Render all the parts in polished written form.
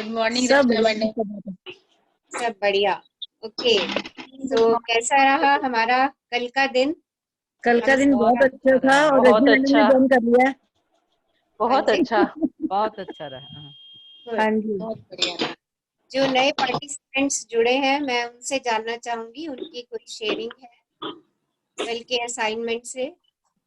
Good morning सब रचना madam. सब बढ़िया। ओके, तो कैसा रहा हमारा कल का दिन? कल का दिन बहुत अच्छा था और बहुत रजनी मैडम ने अच्छा। ज्वाइन कर लिया है। बहुत हाँ जी। अच्छा, बहुत अच्छा रहा। हाँ जी, बहुत बढ़िया रहा। जो नए पार्टिसिपेंट्स जुड़े हैं, मैं उनसे जानना चाहूंगी उनकी कोई शेयरिंग है कल के असाइनमेंट से?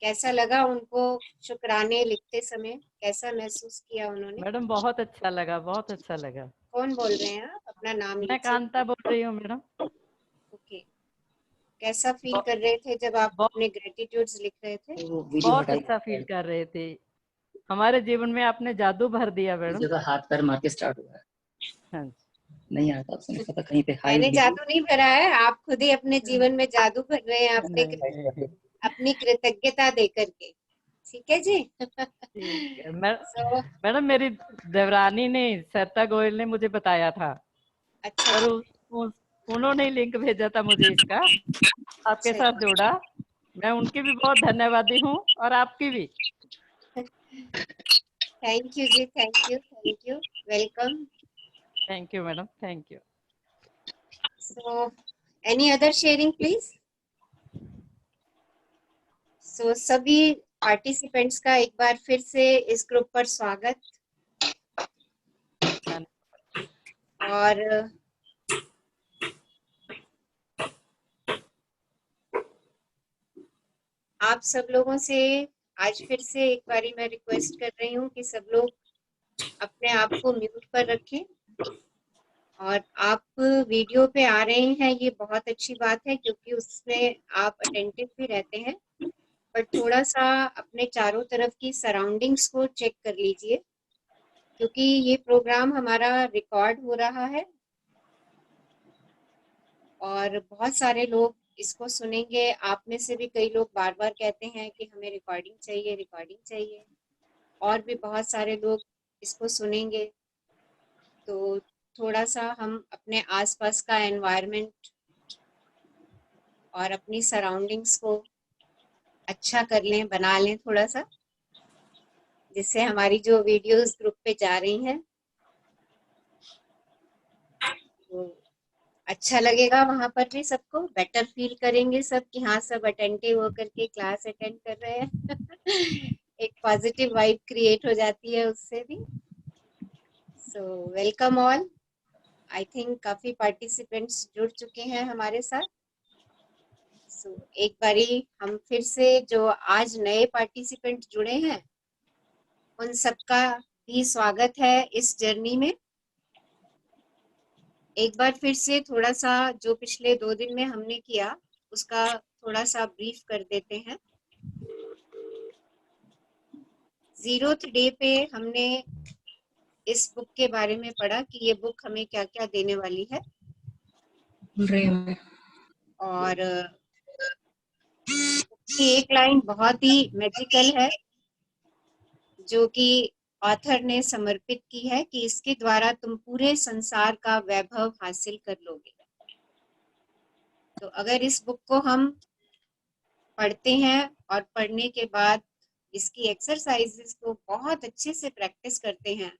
कैसा लगा उनको? शुक्राने लिखते समय कैसा महसूस किया उन्होंने? मैडम बहुत अच्छा लगा, बहुत अच्छा लगा। कौन बोल रहे हैं आप? अपना नाम मैं लीजिए। कांता बोल रही हूँ मैडम। ओके, कैसा फील कर रहे थे जब आप अपने ग्रेटिट्यूड्स लिख रहे थे? बहुत अच्छा फील कर रहे थे। हमारे जीवन में आपने जादू भर दिया मैडम। जगह हाथ पैर मार के स्टार्ट हुआ है। हाँ, नहीं आता आपसे नहीं पता कहीं पे हाई मैंने जादू नहीं भरा है, आप खुद ही अपने जीवन में जादू भर रहे हैं अपनी कृतज्ञता दे करके। ठीक है जी। ठीक है। So, मैडम मेरी देवरानी ने, सरिता गोयल ने मुझे बताया था। अच्छा और उन्होंने लिंक भेजा था मुझे इसका, आपके अच्छा। साथ जोड़ा। मैं उनकी भी बहुत धन्यवादी हूँ और आपकी भी। थैंक यू जी, thank you, welcome. Thank you madam, thank you. So, any other sharing please? So, सभी पार्टिसिपेंट्स का एक बार फिर से इस ग्रुप पर स्वागत। और आप सब लोगों से आज फिर से एक बारी मैं रिक्वेस्ट कर रही हूँ कि सब लोग अपने आप को म्यूट पर रखें। और आप वीडियो पे आ रहे हैं, ये बहुत अच्छी बात है क्योंकि उसमें आप अटेंटिव भी रहते हैं। पर थोड़ा सा अपने चारों तरफ की सराउंडिंग्स को चेक कर लीजिए क्योंकि ये प्रोग्राम हमारा रिकॉर्ड हो रहा है और बहुत सारे लोग इसको सुनेंगे। आप में से भी कई लोग बार बार कहते हैं कि हमें रिकॉर्डिंग चाहिए, रिकॉर्डिंग चाहिए। और भी बहुत सारे लोग इसको सुनेंगे। तो थोड़ा सा हम अपने आसपास का एनवायरनमेंट और अपनी सराउंडिंग्स को अच्छा कर लें, बना लें थोड़ा सा, जिससे हमारी जो वीडियोस ग्रुप पे जा रही हैं तो अच्छा लगेगा। वहां पर भी सबको बेटर फील करेंगे सब कि हाँ सब अटेंटिव होकर के क्लास अटेंड कर रहे हैं। एक पॉजिटिव वाइब क्रिएट हो जाती है उससे भी। So welcome all. I think काफी पार्टिसिपेंट्स जुड़ चुके हैं हमारे साथ। सो एक बारी हम फिर से जो आज नए पार्टिसिपेंट जुड़े हैं उन सबका भी स्वागत है इस जर्नी में। एक बार फिर से थोड़ा सा जो पिछले 2 दिन में हमने किया उसका थोड़ा सा ब्रीफ कर देते हैं। 0th डे पे हमने इस बुक के बारे में पढ़ा कि ये बुक हमें क्या क्या देने वाली है। और की एक लाइन बहुत ही मैजिकल है जो कि ऑथर ने समर्पित की है कि इसके द्वारा तुम पूरे संसार का वैभव हासिल कर लोगे। तो अगर इस बुक को हम पढ़ते हैं और पढ़ने के बाद इसकी एक्सरसाइजेस को बहुत अच्छे से प्रैक्टिस करते हैं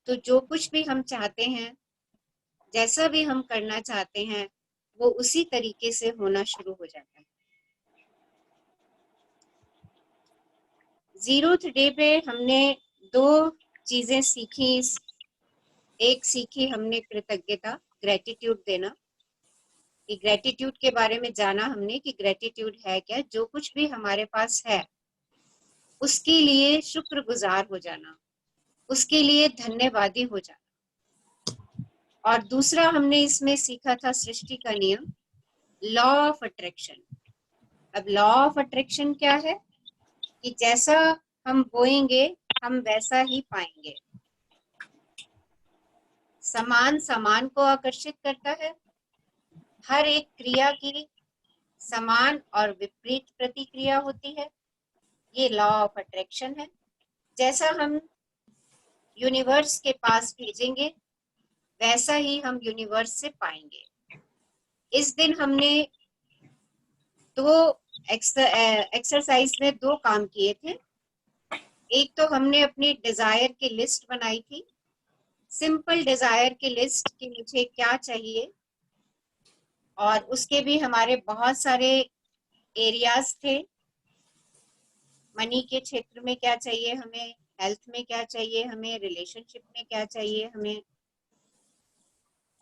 तो जो कुछ भी हम चाहते हैं, जैसा भी हम करना चाहते हैं, वो उसी तरीके से होना शुरू हो जाता है। 0th डे पे हमने 2 चीजें सीखी। एक सीखी हमने कृतज्ञता, ग्रेटिट्यूड देना। कि ग्रेटिट्यूड के बारे में जाना हमने कि ग्रेटिट्यूड है क्या, जो कुछ भी हमारे पास है उसके लिए शुक्रगुजार हो जाना, उसके लिए धन्यवादी हो जाना। और दूसरा हमने इसमें सीखा था सृष्टि का नियम, लॉ ऑफ अट्रैक्शन। अब लॉ ऑफ अट्रैक्शन क्या है कि जैसा हम बोएंगे हम वैसा ही पाएंगे। समान समान को आकर्षित करता है। हर एक क्रिया की समान और विपरीत प्रतिक्रिया होती है। ये लॉ ऑफ अट्रैक्शन है। जैसा हम यूनिवर्स के पास भेजेंगे वैसा ही हम यूनिवर्स से पाएंगे। इस दिन हमने 2 एक्सरसाइज में 2 काम किए थे। एक तो हमने अपनी डिजायर की लिस्ट बनाई थी, सिंपल डिजायर की लिस्ट कि मुझे क्या चाहिए, और उसके भी हमारे बहुत सारे एरियाज थे। मनी के क्षेत्र में क्या चाहिए हमें, हेल्थ में क्या चाहिए हमें, रिलेशनशिप में क्या चाहिए हमें।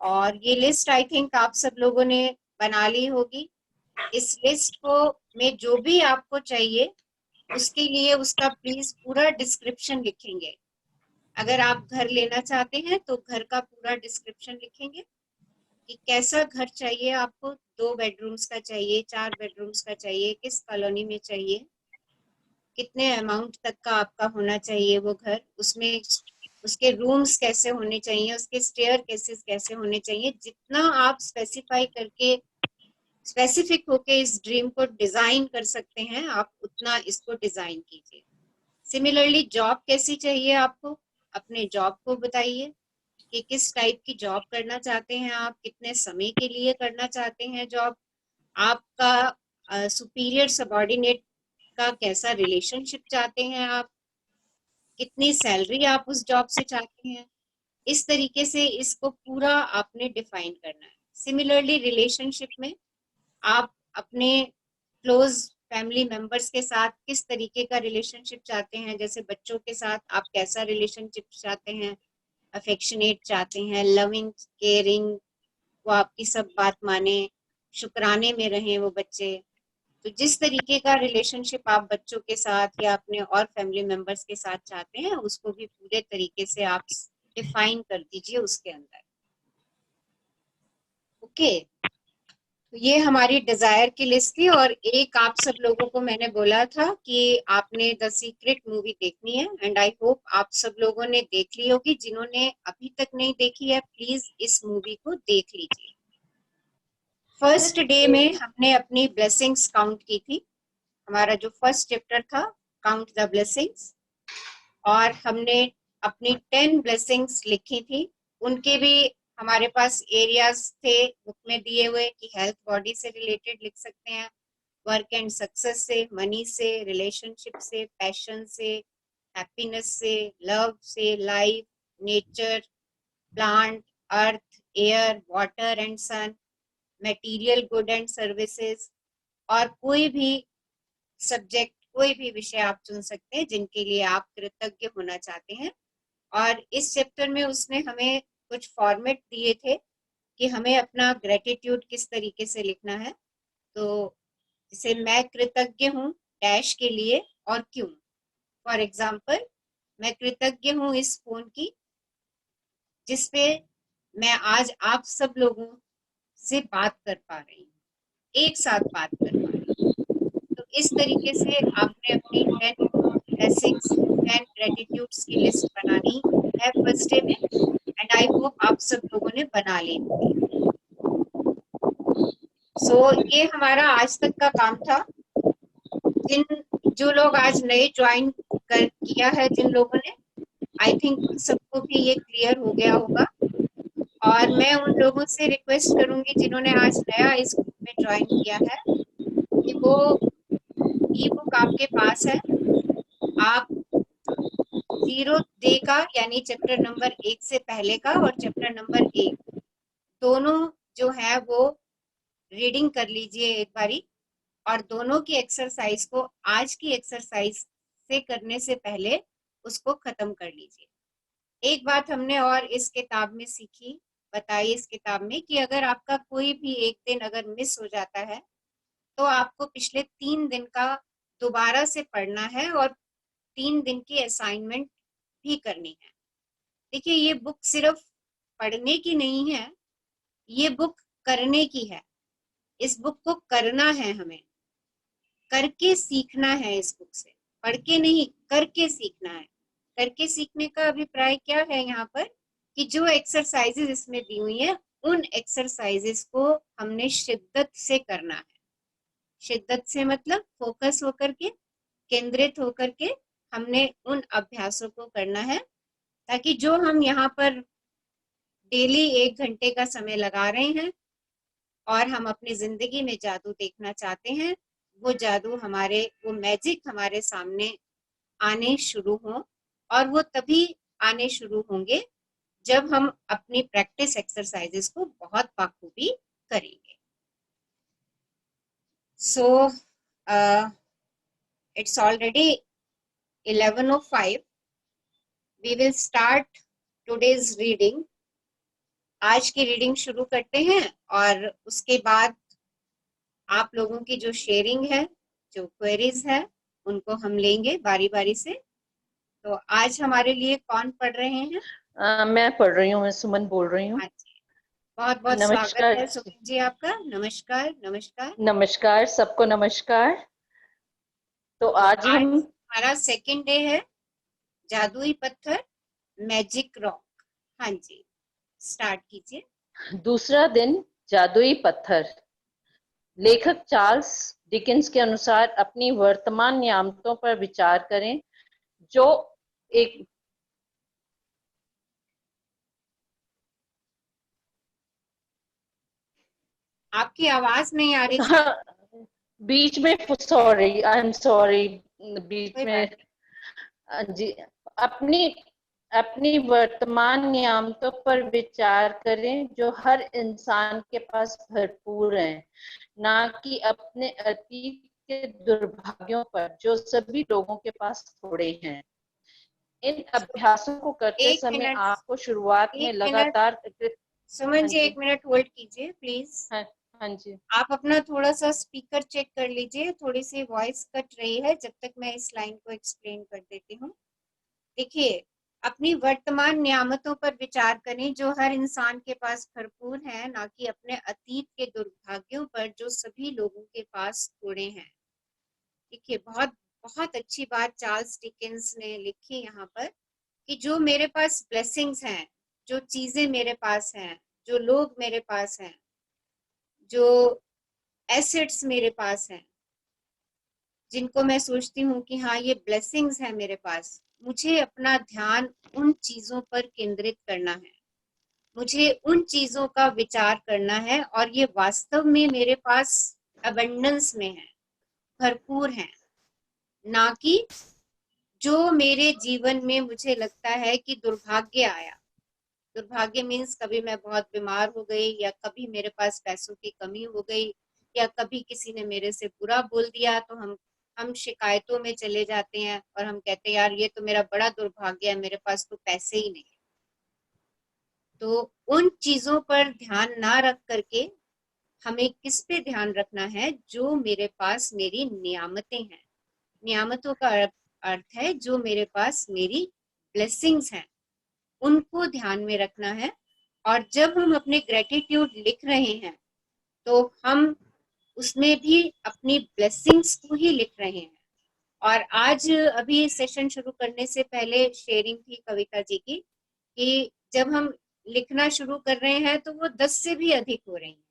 और ये लिस्ट आई थिंक आप सब लोगों ने बना ली होगी। इस लिस्ट को में जो भी आपको चाहिए उसके लिए उसका प्लीज पूरा डिस्क्रिप्शन लिखेंगे। अगर आप घर लेना चाहते हैं तो घर का पूरा डिस्क्रिप्शन लिखेंगे कि कैसा घर चाहिए आपको, 2 बेडरूम्स का चाहिए, 4 बेडरूम्स का चाहिए, किस कॉलोनी में चाहिए, कितने अमाउंट तक का आपका होना चाहिए वो घर, उसमें उसके रूम्स कैसे होने चाहिए, उसके स्टेयर केसेस कैसे होने चाहिए। जितना आप स्पेसिफाई करके स्पेसिफिक होके इस ड्रीम को डिजाइन कर सकते हैं, आप उतना इसको डिजाइन कीजिए। सिमिलरली जॉब कैसी चाहिए आपको, अपने जॉब को बताइए कि किस टाइप की जॉब करना चाहते हैं आप, कितने समय के लिए करना चाहते हैं जॉब, आपका सुपीरियर सबॉर्डिनेट का कैसा रिलेशनशिप चाहते हैं आप, कितनी सैलरी आप उस जॉब से चाहते हैं। इस तरीके से इसको पूरा आपने डिफाइन करना है। सिमिलरली रिलेशनशिप में आप अपने क्लोज फैमिली मेंबर्स के साथ किस तरीके का रिलेशनशिप चाहते हैं, जैसे बच्चों के साथ आप कैसा रिलेशनशिप चाहते हैं, अफेक्शनेट चाहते हैं, लविंग केयरिंग, वो आपकी सब बात माने, शुक्राने में रहें वो बच्चे। तो जिस तरीके का रिलेशनशिप आप बच्चों के साथ या अपने और फैमिली मेंबर्स के साथ चाहते हैं उसको भी पूरे तरीके से आप डिफाइन कर दीजिए उसके अंदर। ओके, तो ये हमारी डिजायर की लिस्ट थी। और एक आप सब लोगों को मैंने बोला था कि आपने द सीक्रेट मूवी देखनी है, एंड आई होप आप सब लोगों ने देख ली होगी। जिन्होंने अभी तक नहीं देखी है प्लीज इस मूवी को देख लीजिए। फर्स्ट डे में हमने अपनी ब्लेसिंग्स काउंट की थी। हमारा जो फर्स्ट चैप्टर था काउंट द ब्लेसिंग्स, और हमने अपनी 10 ब्लेसिंग्स लिखी थी। उनके भी हमारे पास एरियाज थे बुक में दिए हुए कि हेल्थ बॉडी से रिलेटेड लिख सकते हैं, वर्क एंड सक्सेस से, मनी से, रिलेशनशिप से, पैशन से, हैप्पीनेस से, लव से, life, nature, plant, earth, air, water and sun, material good and services, और कोई भी सब्जेक्ट, कोई भी विषय आप चुन सकते हैं जिनके लिए आप कृतज्ञ होना चाहते हैं। और इस चैप्टर में उसने हमें कुछ फॉर्मेट दिए थे कि हमें अपना ग्रेटिट्यूड किस तरीके से लिखना है। तो जैसे मैं कृतज्ञ हूँ डैश के लिए और क्यों। फॉर एग्जाम्पल, मैं कृतज्ञ हूँ इस फोन की जिसपे मैं आज आप सब लोगों से बात कर पा रही हूँ, एक साथ बात कर पा रही हूँ। तो इस तरीके से आपने अपनी 10 ब्लेसिंग्स, 10 ग्रेटिट्यूड्स की लिस्ट बनानी है फर्स्ट डे में, एंड आई होप आप सब लोगों ने बना ली होगी। सो ये हमारा आज तक का काम था। जो लोग आज नए ज्वाइन कर किया है, जिन लोगों ने, आई थिंक उन सबको भी ये क्लियर हो गया होगा। और मैं उन लोगों से रिक्वेस्ट करूंगी जिन्होंने आज नया इस ग्रुप में ज्वाइन किया है कि वो ई बुक आपके पास है, आप 0 डे का यानी चैप्टर नंबर 1 से पहले का और चैप्टर नंबर 1 दोनों जो है वो रीडिंग कर लीजिए एक बारी, और दोनों की एक्सरसाइज को आज की एक्सरसाइज से करने से पहले उसको खत्म कर लीजिए। एक बात हमने और इस किताब में सीखी, बताई इस किताब में, कि अगर आपका कोई भी एक दिन अगर मिस हो जाता है तो आपको पिछले 3 दिन का दोबारा से पढ़ना है और 3 दिन की असाइनमेंट भी करनी है। देखिए, ये बुक सिर्फ पढ़ने की नहीं है, ये बुक करने की है। इस बुक को करना है, हमें करके सीखना है इस बुक से, पढ़ के नहीं, करके सीखना है। करके सीखने का अभिप्राय क्या है यहाँ पर, कि जो एक्सरसाइजेस इसमें दी हुई है उन एक्सरसाइजेस को हमने शिद्दत से करना है। शिद्दत से मतलब फोकस होकर के, केंद्रित होकर के हमने उन अभ्यासों को करना है, ताकि जो हम यहाँ पर डेली 1 घंटे का समय लगा रहे हैं और हम अपनी जिंदगी में जादू देखना चाहते हैं, वो जादू हमारे, वो मैजिक हमारे सामने आने शुरू हो। और वो तभी आने शुरू होंगे जब हम अपनी प्रैक्टिस एक्सरसाइजेस को बहुत बखूबी करेंगे। So it's already 11:05. We will start today's reading. आज की रीडिंग शुरू करते हैं और उसके बाद आप लोगों की जो शेयरिंग है, जो क्वेरीज है, उनको हम लेंगे बारी बारी से। तो आज हमारे लिए कौन पढ़ रहे हैं? मैं पढ़ रही हूँ, मैं सुमन बोल रही हूँ। अच्छा, बहुत बहुत स्वागत नमस्कार है सुमन जी आपका। नमस्कार नमस्कार नमस्कार सबको नमस्कार। तो आज हम हमारा सेकंड डे है, जादुई पत्थर, मैजिक रॉक। हाँ जी, स्टार्ट कीजिए। दूसरा दिन, जादुई पत्थर। लेखक चार्ल्स डिकेंस के अनुसार अपनी वर्तमान नियामतों पर विचार करें जो एक आपकी आवाज नहीं आ रही थी। बीच में, सॉरी, आई एम सॉरी, बीच कोई में। बात जी, अपनी अपनी वर्तमान नियामतों पर विचार करें जो हर इंसान के पास भरपूर हैं, ना कि अपने अतीत के दुर्भाग्यों पर जो सभी लोगों के पास थोड़े हैं। इन अभ्यासों को करते एक समय मिनट, आपको शुरुआत में एक मिनट, लगातार सुमन हाँ जी जी, एक मिनट होल्ड कीजिए प्लीज। हाँ, हाँ जी, आप अपना थोड़ा सा स्पीकर चेक कर लीजिए, थोड़ी सी वॉइस कट रही है। जब तक मैं इस लाइन को एक्सप्लेन कर देती हूँ। देखिए, अपनी वर्तमान नियामतों पर विचार करें जो हर इंसान के पास भरपूर है, ना कि अपने अतीत के दुर्भाग्यों पर जो सभी लोगों के पास थोड़े हैं। देखिए, बहुत बहुत अच्छी बात चार्ल्स डिकेंस ने लिखी यहाँ पर कि जो मेरे पास ब्लेसिंग्स हैं, जो चीजें मेरे पास हैं, जो लोग मेरे पास हैं, जो एसेट्स मेरे पास हैं, जिनको मैं सोचती हूँ कि हाँ ये ब्लेसिंग्स है मेरे पास, मुझे अपना ध्यान उन चीजों पर केंद्रित करना है। मुझे उन चीजों का विचार करना है और ये वास्तव में मेरे पास अबंडेंस में है, भरपूर है। ना कि जो मेरे जीवन में मुझे लगता है कि दुर्भाग्य आया। दुर्भाग्य मीन्स कभी मैं बहुत बीमार हो गई, या कभी मेरे पास पैसों की कमी हो गई, या कभी किसी ने मेरे से बुरा बोल दिया, तो हम शिकायतों में चले जाते हैं और हम कहते हैं यार ये तो मेरा बड़ा दुर्भाग्य है, मेरे पास तो पैसे ही नहीं। तो उन चीजों पर ध्यान ना रख करके हमें किस पे ध्यान रखना है? जो मेरे पास मेरी नियामतें हैं। नियामतों का अर्थ है जो मेरे पास मेरी ब्लेसिंग्स हैं, उनको ध्यान में रखना है। और जब हम अपने ग्रेटिट्यूड लिख रहे हैं तो हम उसमें भी अपनी ब्लेसिंग्स को ही लिख रहे हैं। और आज अभी सेशन शुरू करने से पहले शेयरिंग थी कविता जी की कि जब हम लिखना शुरू कर रहे हैं तो वो 10 से भी अधिक हो रही हैं।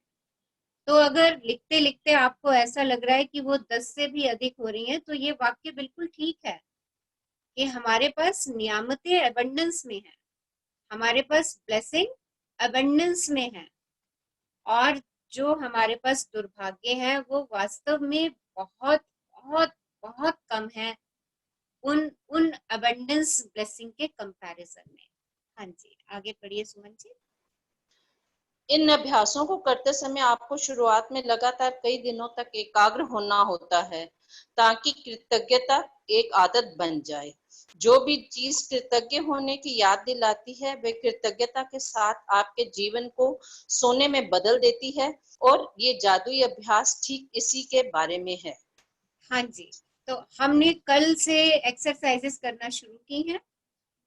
तो अगर लिखते लिखते आपको ऐसा लग रहा है कि वो 10 से भी अधिक हो रही हैं, तो ये वाक्य बिल्कुल ठीक है कि हमारे पास नियामतें अबंडेंस में है, हमारे पास ब्लेसिंग अबंडेंस में है, और जो हमारे पास दुर्भाग्य है वो वास्तव में बहुत बहुत बहुत कम है उन उन अबंडेंस ब्लेसिंग के कंपैरिजन में। हाँ जी, आगे पढ़िए सुमन जी। इन अभ्यासों को करते समय आपको शुरुआत में लगातार कई दिनों तक एकाग्र होना होता है ताकि कृतज्ञता एक आदत बन जाए। जो भी चीज कृतज्ञ होने की याद दिलाती है वह कृतज्ञता के साथ आपके जीवन को सोने में बदल देती है, और ये जादुई अभ्यास ठीक इसी के बारे में है। हाँ जी, तो हमने कल से एक्सरसाइजेस करना शुरू की हैं।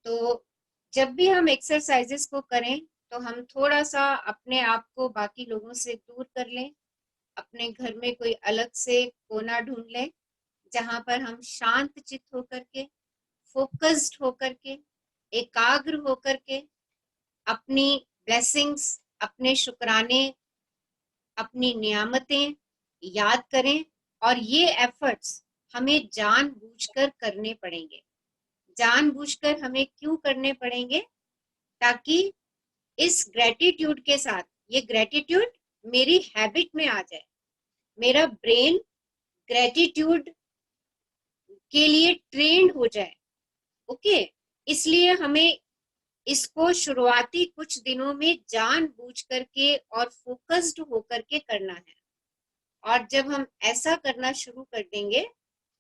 तो जब भी हम एक्सरसाइजेस को करें तो हम थोड़ा सा अपने आप को बाकी लोगों से दूर कर लें, अपने घर में कोई अलग से कोना ढूंढ लें जहां पर हम शांत चित्त होकर के, फोकस्ड होकर के, एकाग्र होकर के अपनी ब्लेसिंग्स, अपने शुक्राने, अपनी नियामतें याद करें। और ये एफर्ट्स हमें जानबूझकर करने पड़ेंगे। जानबूझकर हमें क्यों करने पड़ेंगे? ताकि इस ग्रेटिट्यूड के साथ, ये ग्रेटिट्यूड मेरी हैबिट में आ जाए, मेरा ब्रेन ग्रेटिट्यूड के लिए ट्रेंड हो जाए। ओके, इसलिए हमें इसको शुरुआती कुछ दिनों में जानबूझ करके और फोकस्ड होकर के करना है। और जब हम ऐसा करना शुरू कर देंगे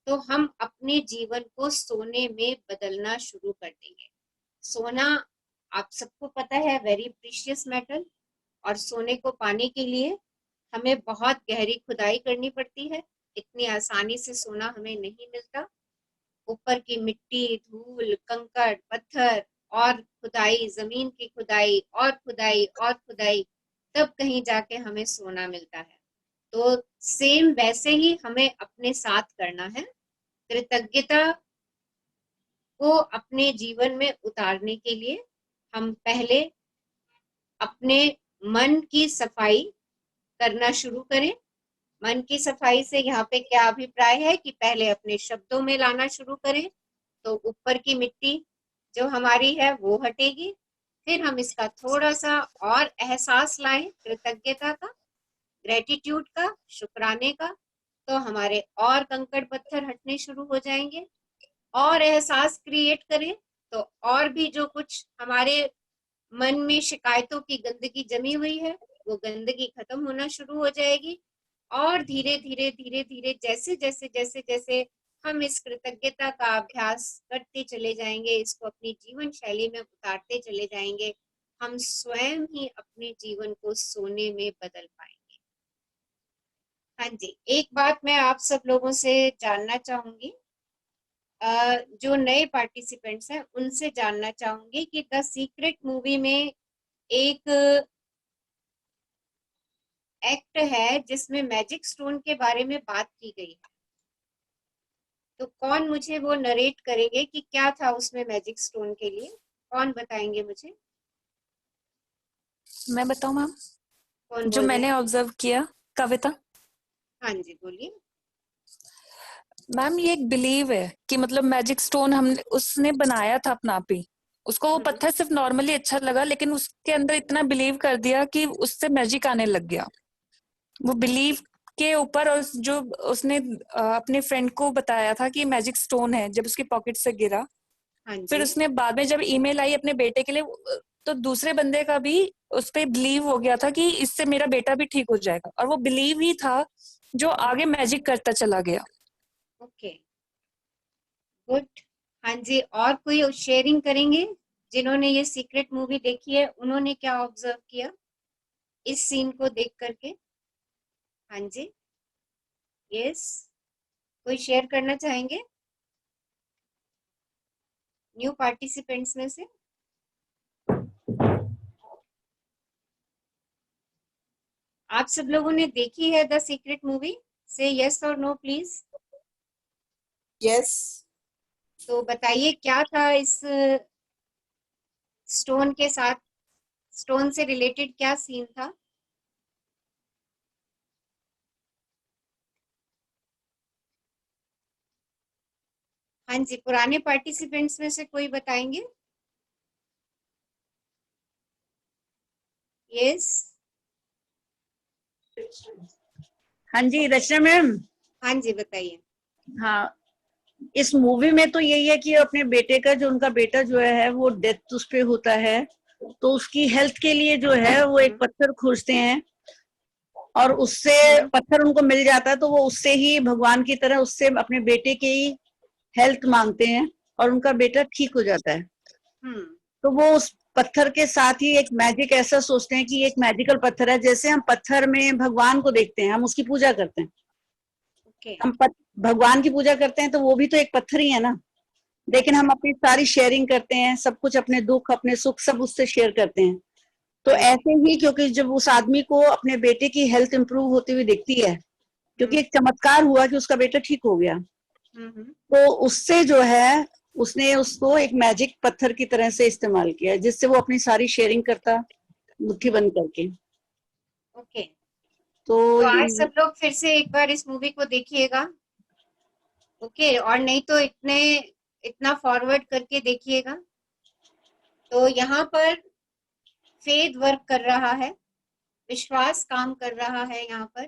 तो हम अपने जीवन को सोने में बदलना शुरू कर देंगे। सोना आप सबको पता है वेरी प्रीशियस मेटल, और सोने को पाने के लिए हमें बहुत गहरी खुदाई करनी पड़ती है। इतनी आसानी से सोना हमें नहीं मिलता। ऊपर की मिट्टी, धूल, कंकड़, पत्थर और खुदाई, जमीन की खुदाई और खुदाई और खुदाई, तब कहीं जाके हमें सोना मिलता है। तो सेम वैसे ही हमें अपने साथ करना है। कृतज्ञता को अपने जीवन में उतारने के लिए हम पहले अपने मन की सफाई करना शुरू करें। मन की सफाई से यहाँ पे क्या अभिप्राय है कि पहले अपने शब्दों में लाना शुरू करें, तो ऊपर की मिट्टी जो हमारी है वो हटेगी। फिर हम इसका थोड़ा सा और एहसास लाएं कृतज्ञता का, ग्रेटिट्यूड का, शुक्राने का, तो हमारे और कंकड़ पत्थर हटने शुरू हो जाएंगे। और एहसास क्रिएट करें तो और भी जो कुछ हमारे मन में शिकायतों की गंदगी जमी हुई है वो गंदगी खत्म होना शुरू हो जाएगी। और धीरे धीरे धीरे धीरे जैसे जैसे जैसे जैसे हम इस कृतज्ञता का अभ्यास करते चले जाएंगे, इसको अपनी जीवन शैली में उतारते चले जाएंगे, हम स्वयं ही अपने जीवन को सोने में बदल पाएंगे। हाँ जी, एक बात मैं आप सब लोगों से जानना चाहूंगी, जो नए पार्टिसिपेंट्स हैं उनसे जानना चाहूंगी कि द सीक्रेट मूवी में एक एक्ट है जिसमें मैजिक स्टोन के बारे में बात की गई है। तो कौन मुझे वो नरेट करेंगे कि क्या था उसमें मैजिक स्टोन के लिए? कौन बताएंगे मुझे? मैं बताऊं मैम? कौन जो बोल रहे मैंने हैं? ऑब्जर्व किया, कविता। हाँ जी बोलिए। मैम ये एक बिलीव है कि मतलब मैजिक स्टोन हमने उसने बनाया था अपना आप ही। उसको वो पत्थर सिर्फ नॉर्मली अच्छा लगा, लेकिन उसके अंदर इतना बिलीव कर दिया कि उससे मैजिक आने लग गया। वो बिलीव के ऊपर, और जो उसने अपने फ्रेंड को बताया था कि मैजिक स्टोन है, जब उसकी पॉकेट से गिरा, हाँ फिर जी। उसने बाद में जब ईमेल आई अपने बेटे के लिए, तो दूसरे बंदे का भी उस पर बिलीव हो गया था कि इससे मेरा बेटा भी ठीक हो जाएगा, और वो बिलीव ही था जो आगे मैजिक करता चला गया। Okay, good. हाँ जी, और कोई शेयरिंग करेंगे जिन्होंने ये सीक्रेट मूवी देखी है? उन्होंने क्या ऑब्जर्व किया इस सीन को देख करके? हाँ जी, यस, कोई शेयर करना चाहेंगे न्यू पार्टिसिपेंट्स में से? आप सब लोगों ने देखी है द सीक्रेट मूवी? से यस और नो प्लीज। यस। तो बताइए क्या था इस स्टोन के साथ, स्टोन से रिलेटेड क्या सीन था? हाँ जी, पुराने पार्टिसिपेंट्स में से कोई बताएंगे? यस। हाँ जी रचना मैम। हाँ जी बताइए। हाँ, इस मूवी में तो यही है कि अपने बेटे का, जो उनका बेटा जो है वो डेथ उस पे होता है, तो उसकी हेल्थ के लिए जो है वो एक पत्थर खोजते हैं, और उससे पत्थर उनको मिल जाता है, तो वो उससे ही भगवान की तरह उससे अपने बेटे की हेल्थ मांगते हैं, और उनका बेटा ठीक हो जाता है। तो वो उस पत्थर के साथ ही एक मैजिक ऐसा सोचते हैं कि एक मैजिकल पत्थर है, जैसे हम पत्थर में भगवान को देखते हैं, हम उसकी पूजा करते हैं। ओके। हम भगवान की पूजा करते हैं तो वो भी तो एक पत्थर ही है ना, लेकिन हम अपनी सारी शेयरिंग करते हैं, सब कुछ, अपने दुख अपने सुख सब उससे शेयर करते हैं। तो ऐसे ही, क्योंकि जब उस आदमी को अपने बेटे की हेल्थ इंप्रूव होती हुई दिखती है, क्योंकि एक चमत्कार हुआ कि उसका बेटा ठीक हो गया, तो उससे जो है उसने उसको एक मैजिक पत्थर की तरह से इस्तेमाल किया, जिससे वो अपनी सारी शेयरिंग करता मुट्ठी बंद करके। ओके, तो तो आज सब लोग फिर से एक बार इस मूवी को देखिएगा। ओके, और नहीं तो इतना फॉरवर्ड करके देखिएगा। तो यहाँ पर फेथ वर्क कर रहा है, विश्वास काम कर रहा है यहाँ पर।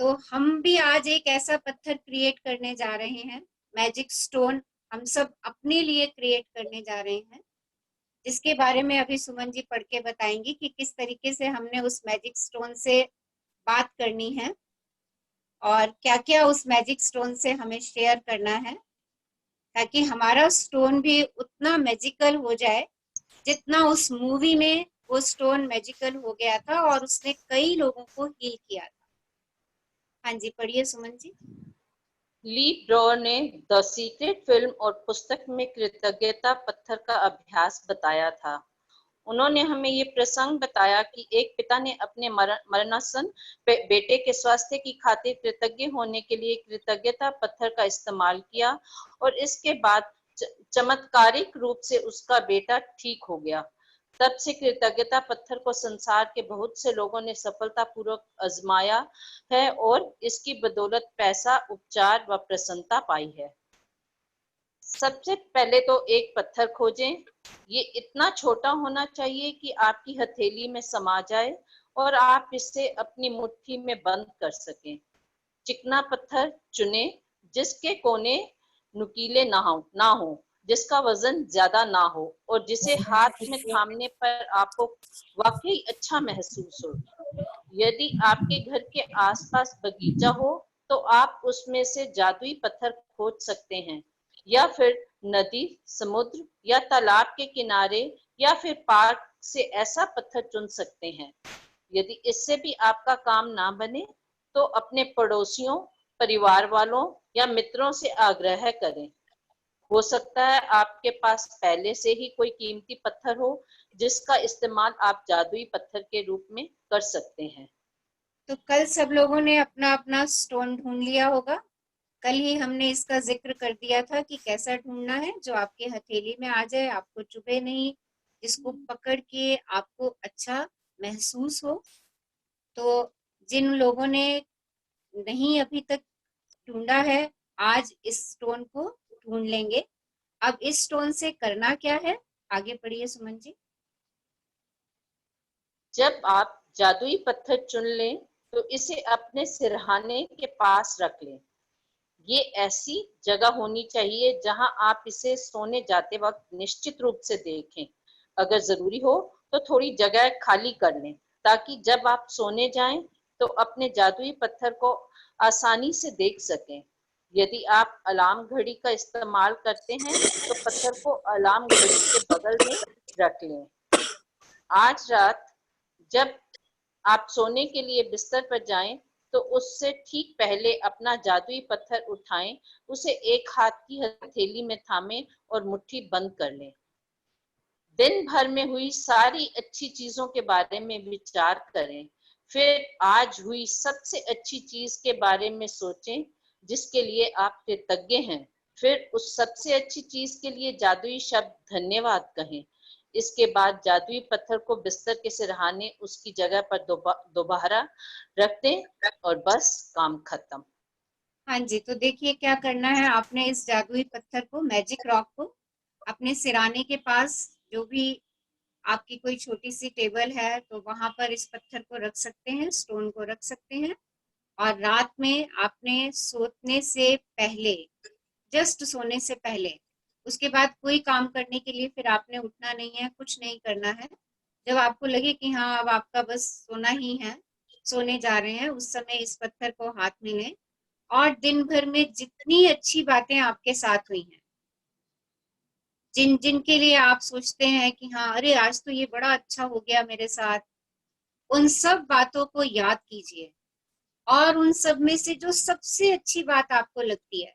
तो हम भी आज एक ऐसा पत्थर क्रिएट करने जा रहे हैं, मैजिक स्टोन हम सब अपने लिए क्रिएट करने जा रहे हैं, जिसके बारे में अभी सुमन जी पढ़ के बताएंगी कि किस तरीके से हमने उस मैजिक स्टोन से बात करनी है और क्या क्या उस मैजिक स्टोन से हमें शेयर करना है, ताकि हमारा स्टोन भी उतना मैजिकल हो जाए जितना उस मूवी में वो स्टोन मैजिकल हो गया था और उसने कई लोगों को हील किया था। हाँ जी, पढ़िए सुमन जी। ली ब्रॉर ने द सीक्रेट फिल्म और पुस्तक में कृतज्ञता पत्थर का अभ्यास बताया था। उन्होंने हमें ये प्रसंग बताया कि एक पिता ने अपने मरणासन बेटे के स्वास्थ्य की खातिर कृतज्ञ होने के लिए कृतज्ञता पत्थर का इस्तेमाल किया और इसके बाद चमत्कारिक रूप से उसका बेटा ठीक हो गया। तब से कृतज्ञता पत्थर को संसार के बहुत से लोगों ने सफलतापूर्वक आजमाया है और इसकी बदौलत पैसा, उपचार व प्रसन्नता पाई है। सबसे पहले तो एक पत्थर खोजें। ये इतना छोटा होना चाहिए कि आपकी हथेली में समा जाए और आप इसे अपनी मुट्ठी में बंद कर सकें। चिकना पत्थर चुनें जिसके कोने नुकीले ना हो, जिसका वजन ज्यादा ना हो और जिसे हाथ में थामने पर आपको वाकई अच्छा महसूस हो। यदि आपके घर के आसपास बगीचा हो तो आप उसमें से जादुई पत्थर खोज सकते हैं, या फिर नदी, समुद्र या तालाब के किनारे या फिर पार्क से ऐसा पत्थर चुन सकते हैं। यदि इससे भी आपका काम ना बने तो अपने पड़ोसियों, परिवार वालों या मित्रों से आग्रह करें। हो सकता है आपके पास पहले से ही कोई कीमती पत्थर हो जिसका इस्तेमाल आप जादुई पत्थर के रूप में कर सकते हैं। तो कल सब लोगों ने अपना अपना स्टोन ढूंढ लिया होगा। कल ही हमने इसका जिक्र कर दिया था कि कैसा ढूंढना है जो आपके हथेली में आ जाए, आपको चुभे नहीं, जिसको पकड़ के आपको अच्छा महसूस हो। तो जिन लोगों ने नहीं अभी तक ढूंढा है, आज इस स्टोन को ढूंढ लेंगे। अब इस स्टोन से करना क्या है, आगे पढ़िए सुमन जी। जब आप जादुई पत्थर चुन लें तो इसे अपने सिरहाने के पास रख लें। ये ऐसी जगह होनी चाहिए जहां आप इसे सोने जाते वक्त निश्चित रूप से देखें। अगर जरूरी हो तो थोड़ी जगह खाली कर लें ताकि जब आप सोने जाएं तो अपने जादुई पत्थर को आसानी से देख सकें। यदि आप अलार्म घड़ी का इस्तेमाल करते हैं तो पत्थर को अलार्म घड़ी के बगल में रख लें। आज रात जब आप सोने के लिए बिस्तर पर जाएं तो उससे ठीक पहले अपना जादुई पत्थर उठाएं, उसे एक हाथ की हथेली में थामें और मुट्ठी बंद कर लें। दिन भर में हुई सारी अच्छी चीजों के बारे में विचार करें, फिर आज हुई सबसे अच्छी चीज के बारे में सोचें जिसके लिए आप कृतज्ञ हैं। फिर उस सबसे अच्छी चीज के लिए जादुई शब्द धन्यवाद कहें। इसके बाद जादुई पत्थर को बिस्तर के सिरहाने उसकी जगह पर दोबारा रख दें और बस काम खत्म। हाँ जी, तो देखिए क्या करना है। आपने इस जादुई पत्थर को, मैजिक रॉक को, अपने सिराने के पास, जो भी आपकी कोई छोटी सी टेबल है तो वहां पर इस पत्थर को रख सकते हैं, स्टोन को रख सकते हैं। और रात में आपने सोने से पहले, जस्ट सोने से पहले, उसके बाद कोई काम करने के लिए फिर आपने उठना नहीं है, कुछ नहीं करना है। जब आपको लगे कि हाँ अब आपका बस सोना ही है, सोने जा रहे हैं, उस समय इस पत्थर को हाथ में लें और दिन भर में जितनी अच्छी बातें आपके साथ हुई हैं, जिन जिन के लिए आप सोचते हैं कि हाँ अरे आज तो ये बड़ा अच्छा हो गया मेरे साथ, उन सब बातों को याद कीजिए। और उन सब में से जो सबसे अच्छी बात आपको लगती है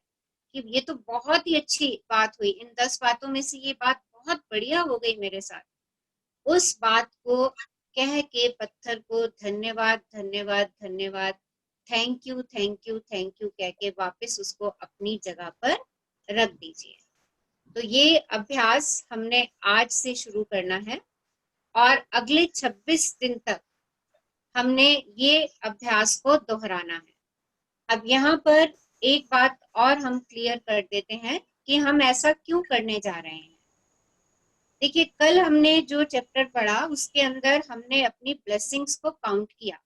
कि ये तो बहुत ही अच्छी बात हुई, इन 10 बातों में से ये बात बहुत बढ़िया हो गई मेरे साथ, उस बात को कह के पत्थर को धन्यवाद धन्यवाद धन्यवाद, thank you thank you thank you कह के वापस उसको अपनी जगह पर रख दीजिए। तो ये अभ्यास हमने आज से शुरू करना है और अगले 26 दिन तक हमने ये अभ्यास को दोहराना है। अब यहाँ पर एक बात और हम क्लियर कर देते हैं कि हम ऐसा क्यों करने जा रहे हैं। देखिए कल हमने जो चैप्टर पढ़ा उसके अंदर हमने अपनी ब्लेसिंग्स को काउंट किया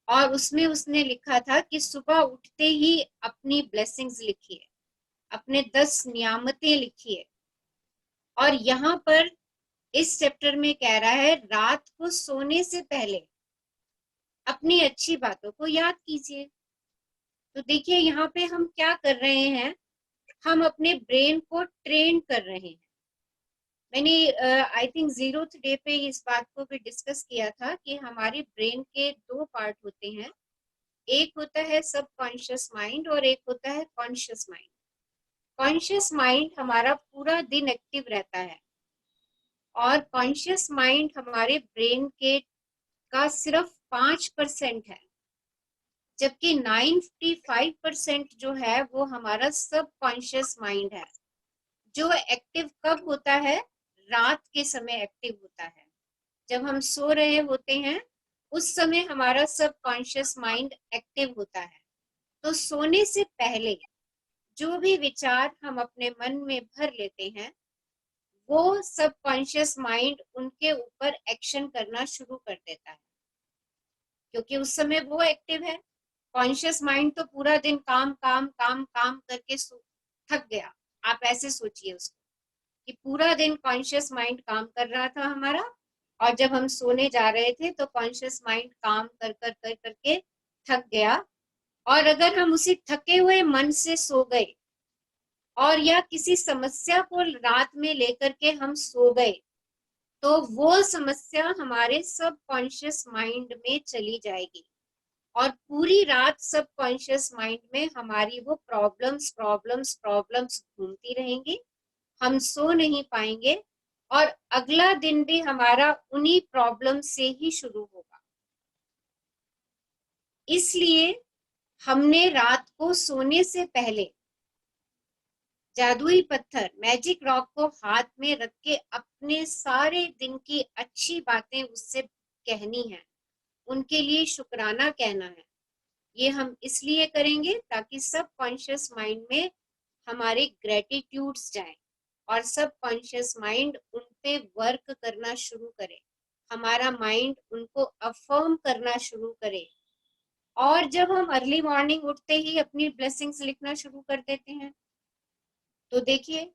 और उसमें उसने लिखा था कि सुबह उठते ही अपनी ब्लेसिंग्स लिखिए, अपने 10 नियामतें लिखिए। और यहाँ पर इस चैप्टर में कह रहा है रात को सोने से पहले अपनी अच्छी बातों को याद कीजिए। तो देखिए यहाँ पे हम क्या कर रहे हैं, हम अपने ब्रेन को ट्रेन कर रहे हैं। मैंने आई थिंक 0th डे पे इस बात को भी डिस्कस किया था कि हमारे ब्रेन के 2 पार्ट होते हैं, एक होता है सबकॉन्शियस माइंड और एक होता है कॉन्शियस माइंड। कॉन्शियस माइंड हमारा पूरा दिन एक्टिव रहता है और कॉन्शियस माइंड हमारे ब्रेन के का सिर्फ 5% है, जबकि 95% जो है वो हमारा सबकॉन्शियस माइंड है, जो एक्टिव कब होता है, रात के समय एक्टिव होता है। जब हम सो रहे होते हैं उस समय हमारा सबकॉन्शियस माइंड एक्टिव होता है। तो सोने से पहले जो भी विचार हम अपने मन में भर लेते हैं वो सबकॉन्शियस माइंड उनके ऊपर एक्शन करना शुरू कर देता है, क्योंकि उस समय वो एक्टिव है। कॉन्शियस माइंड तो पूरा दिन काम काम काम काम करके थक गया। आप ऐसे सोचिए उसको कि पूरा दिन कॉन्शियस माइंड काम कर रहा था हमारा, और जब हम सोने जा रहे थे तो कॉन्शियस माइंड काम कर कर कर करके थक गया। और अगर हम उसी थके हुए मन से सो गए और या किसी समस्या को रात में लेकर के हम सो गए, तो वो समस्या हमारे सबकॉन्शियस माइंड में चली जाएगी और पूरी रात सबकॉन्शियस माइंड में हमारी वो प्रॉब्लम्स प्रॉब्लम्स प्रॉब्लम्स घूमती रहेंगी। हम सो नहीं पाएंगे और अगला दिन भी हमारा उन्हीं प्रॉब्लम से ही शुरू होगा। इसलिए हमने रात को सोने से पहले जादुई पत्थर मैजिक रॉक को हाथ में रख के अपने सारे दिन की अच्छी बातें उससे कहनी है, उनके लिए शुक्राना कहना है। ये हम इसलिए करेंगे ताकि सबकॉन्शियस माइंड में हमारे ग्रेटिट्यूड्स जाएं और सबकॉन्शियस माइंड उन पे वर्क करना शुरू करे, हमारा माइंड उनको अफर्म करना शुरू करे। और जब हम अर्ली मॉर्निंग उठते ही अपनी ब्लेसिंग्स लिखना शुरू कर देते हैं तो देखिए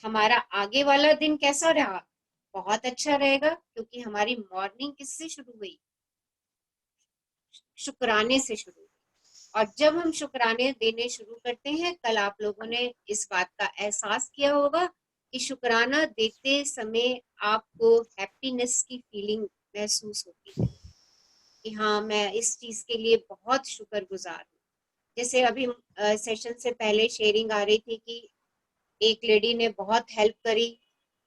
हमारा आगे वाला दिन कैसा रहा, बहुत अच्छा रहेगा, क्योंकि हमारी मॉर्निंग किससे शुरू हुई, शुक्राने से शुरू हुई। और जब हम शुक्राने देने शुरू करते हैं, कल आप लोगों ने इस बात का एहसास किया होगा कि शुक्राना देते समय आपको हैप्पीनेस की फीलिंग महसूस होती है कि हाँ मैं इस चीज के लिए बहुत शुक्रगुजार हूँ। जैसे अभी सेशन से पहले शेयरिंग आ रही थी कि एक लेडी ने बहुत हेल्प करी,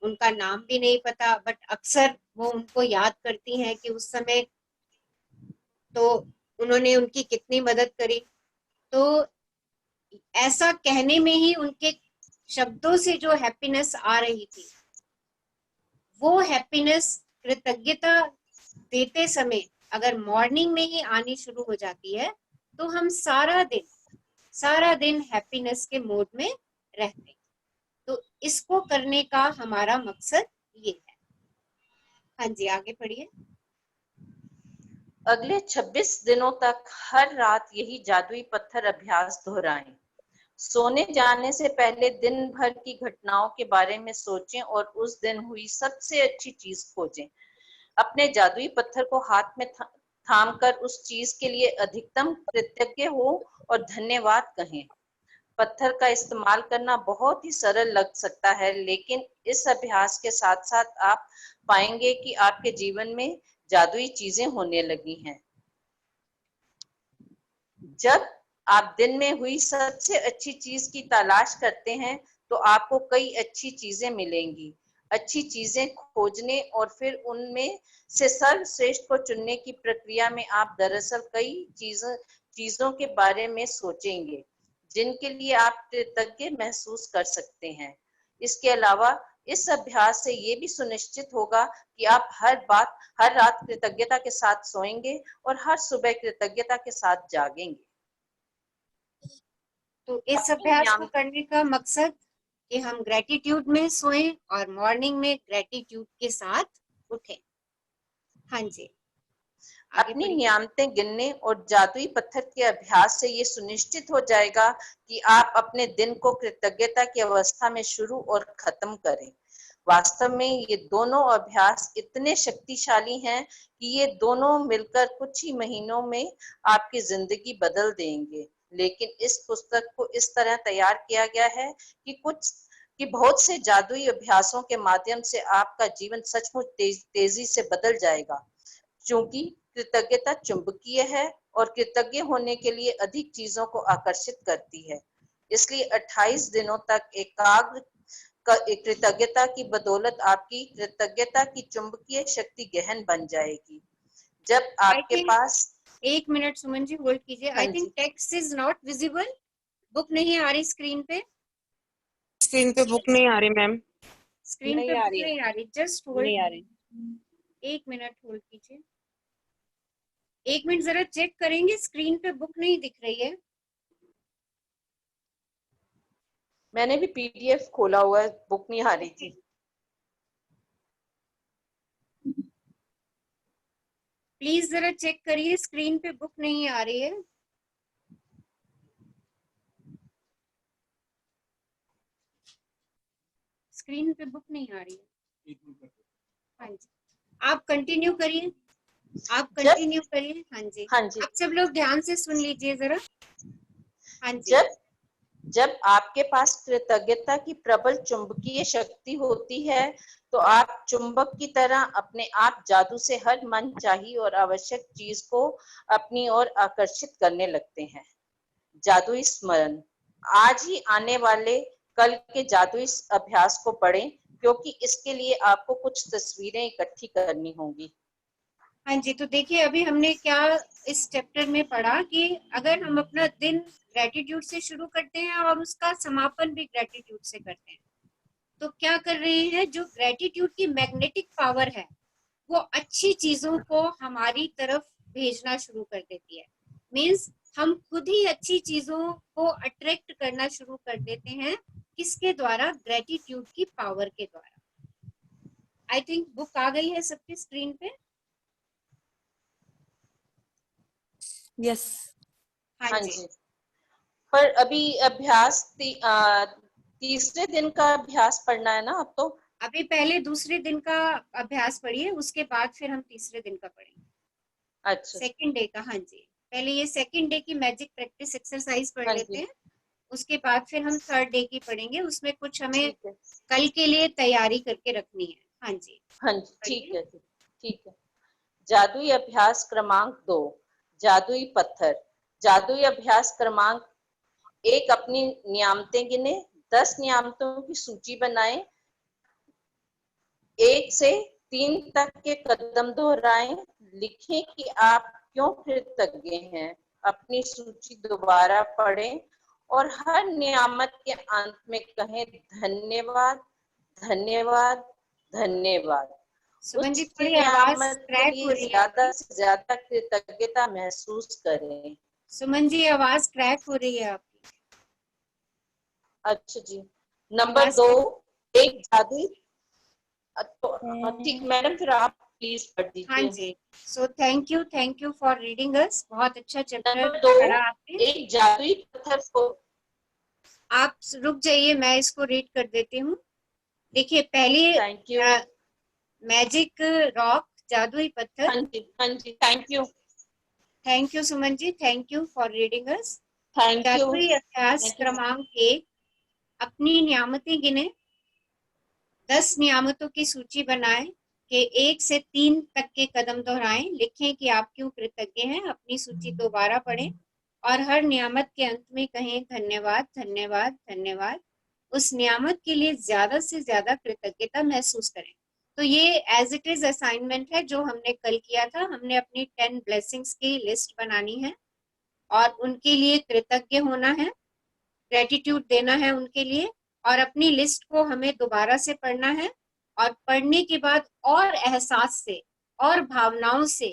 उनका नाम भी नहीं पता, बट अक्सर वो उनको याद करती हैं कि उस समय तो उन्होंने उनकी कितनी मदद करी। तो ऐसा कहने में ही उनके शब्दों से जो हैप्पीनेस आ रही थी, वो हैप्पीनेस कृतज्ञता देते समय अगर मॉर्निंग में ही आनी शुरू हो जाती है तो हम सारा दिन हैप्पीनेस के मोड में रहते हैं। तो इसको करने का हमारा मकसद ये है। हाँ जी आगे पढ़िए। अगले 26 दिनों तक हर रात यही जादुई पत्थर अभ्यास दोहराएं। सोने जाने से पहले दिन भर की घटनाओं के बारे में सोचें और उस दिन हुई सबसे अच्छी चीज खोजें। अपने जादुई पत्थर को हाथ में थाम कर उस चीज के लिए अधिकतम कृतज्ञ हो और धन्यवाद कहें। पत्थर का इस्तेमाल करना बहुत ही सरल लग सकता है, लेकिन इस अभ्यास के साथ साथ आप पाएंगे कि आपके जीवन में जादुई चीजें होने लगी हैं। जब आप दिन में हुई सबसे अच्छी चीज की तलाश करते हैं तो आपको कई अच्छी चीजें मिलेंगी। अच्छी चीजें खोजने और फिर उनमें से सर्वश्रेष्ठ को चुनने की प्रक्रिया में आप दरअसल कई चीजों के बारे में सोचेंगे जिनके लिए आप कृतज्ञ महसूस कर सकते हैं। इसके अलावा इस अभ्यास से ये भी सुनिश्चित होगा कि आप हर रात कृतज्ञता के साथ सोएंगे और हर सुबह कृतज्ञता के साथ जागेंगे। तो इस अभ्यास को करने का मकसद कि हम ग्रेटिट्यूड में सोएं और मॉर्निंग में ग्रेटिट्यूड के साथ उठें। हाँ जी अपनी नियामतें गिनने और जादुई पत्थर के अभ्यास से ये सुनिश्चित हो जाएगा कि आप अपने दिन को कृतज्ञता की अवस्था में शुरू और खत्म करें। वास्तव में ये दोनों अभ्यास इतने शक्तिशाली हैं कि ये दोनों मिलकर कुछ ही महीनों में आपकी जिंदगी बदल देंगे। लेकिन इस पुस्तक को इस तरह तैयार किया गया है कि बहुत से जादुई अभ्यासों के माध्यम से आपका जीवन सचमुच तेजी से बदल जाएगा। क्योंकि कृतज्ञता चुंबकीय है और कृतज्ञ होने के लिए अधिक चीजों को आकर्षित करती है। इसलिए 28 दिनों तक कृतज्ञता की बदौलत आपकी कृतज्ञता की चुंबकीय शक्ति गहन बन जाएगी। जब आपके पास एक मिनट सुमन जी होल्ड कीजिए। I think text is not visible, book नहीं आ रही स्क्रीन पे। स्क्रीन पे बुक नहीं आ रही मैम। स्क्रीन पे बुक नहीं आ रही, जस्ट होल्ड, नहीं आ रही। एक मिनट होल्ड कीजिए। एक मिनट जरा चेक करेंगे, स्क्रीन पे बुक नहीं दिख रही है। मैंने भी पीडीएफ खोला हुआ है, बुक नहीं आ रही थी। प्लीज जरा चेक करिए, स्क्रीन पे बुक नहीं आ रही है। स्क्रीन पे बुक नहीं आ रही है। हाँ जी, आप कंटिन्यू करिए, आप कंटिन्यू करिए। हाँ जी, हाँ जी, आप सब लोग ध्यान से सुन लीजिए जरा। हाँ जी, जब आपके पास कृतज्ञता की प्रबल चुंबकीय शक्ति होती है तो आप चुंबक की तरह अपने आप जादू से हर मनचाही और आवश्यक चीज को अपनी ओर आकर्षित करने लगते हैं। जादुई स्मरण। आज ही आने वाले कल के जादुई अभ्यास को पढ़ें, क्योंकि इसके लिए आपको कुछ तस्वीरें इकट्ठी करनी होंगी। हाँ जी, तो देखिए अभी हमने क्या इस चैप्टर में पढ़ा कि अगर हम अपना दिन ग्रेटिट्यूड से शुरू करते हैं और उसका समापन भी ग्रेटिट्यूड से करते हैं, तो क्या कर रहे हैं, जो ग्रेटिट्यूड की मैग्नेटिक पावर है वो अच्छी चीजों को हमारी तरफ भेजना शुरू कर देती है। मीन्स हम खुद ही अच्छी चीजों को अट्रैक्ट करना शुरू कर देते हैं। किसके द्वारा? ग्रेटिट्यूड की पावर के द्वारा। आई थिंक बुक आ गई है सबकी स्क्रीन पे। यस। हाँ जी, पर अभी अभ्यास तीसरे दिन का अभ्यास पढ़ना है ना अब तो। अभी पहले दूसरे दिन का अभ्यास पढ़िए, उसके बाद फिर हम तीसरे दिन का पढ़ेंगे। अच्छा, सेकंड डे का। हाँ जी, पहले ये सेकंड डे की मैजिक प्रैक्टिस एक्सरसाइज पढ़ हाँ लेते जी, हैं, उसके बाद फिर हम थर्ड डे की पढ़ेंगे। उसमें कुछ हमें ठीक है। कल के लिए तैयारी करके रखनी है। हाँ जी, हाँ जी, ठीक है, ठीक है। जादुई अभ्यास क्रमांक 2, जादुई पत्थर। जादुई अभ्यास क्रमांक 1, अपनी नियामतें गिने। 10 नियामतों की सूची बनाएं। 1 से 3 तक के कदम दोहराएं। लिखें कि आप क्यों कृतज्ञ हैं। अपनी सूची दोबारा पढ़ें और हर नियामत के अंत में कहें धन्यवाद, धन्यवाद, धन्यवाद। सुमन जी उस थोड़ी आवाज नियामत के क्रैक हो लिए रही है ज्यादा आपकी। से ज्यादा कृतज्ञता महसूस करें। सुमन जी आवाज क्रैक हो रही है आपकी। अच्छा जी। नंबर आवाज 2, क्रैक। एक जादुई। ठीक मैडम, फिर आप प्लीज पढ़ हाँ दीजिए। जी, so thank you for reading us. बहुत अच्छा चैप्टर नंबर 2, पढ़ा आपने। एक जादुई पत्थर को। आप रुक जाइए, मैं इसको रीड कर देती हूँ। देखिए पहले थैंक यू। मैजिक रॉक, जादुई पत्थर। हाँ जी, हाँ जी, thank you. Thank you Suman ji, thank you for reading us. Thank you. जादुई अभ्यास क्रमांक 1, अपनी नियामतें गिने। 10 नियामतों की सूची बनाएं कि 1 से 3 तक के कदम दोहराएं। लिखें कि आप क्यों कृतज्ञ हैं। अपनी सूची दोबारा पढ़ें और हर नियामत के अंत में कहें धन्यवाद, धन्यवाद, धन्यवाद। उस नियामत के लिए ज्यादा से ज्यादा कृतज्ञता महसूस करें। तो ये एज इट इज असाइनमेंट है जो हमने कल किया था। हमने अपनी 10 ब्लेसिंग्स की लिस्ट बनानी है और उनके लिए कृतज्ञ होना है, ग्रेटिट्यूड देना है उनके लिए, और अपनी लिस्ट को हमें दोबारा से पढ़ना है। और पढ़ने के बाद और एहसास से और भावनाओं से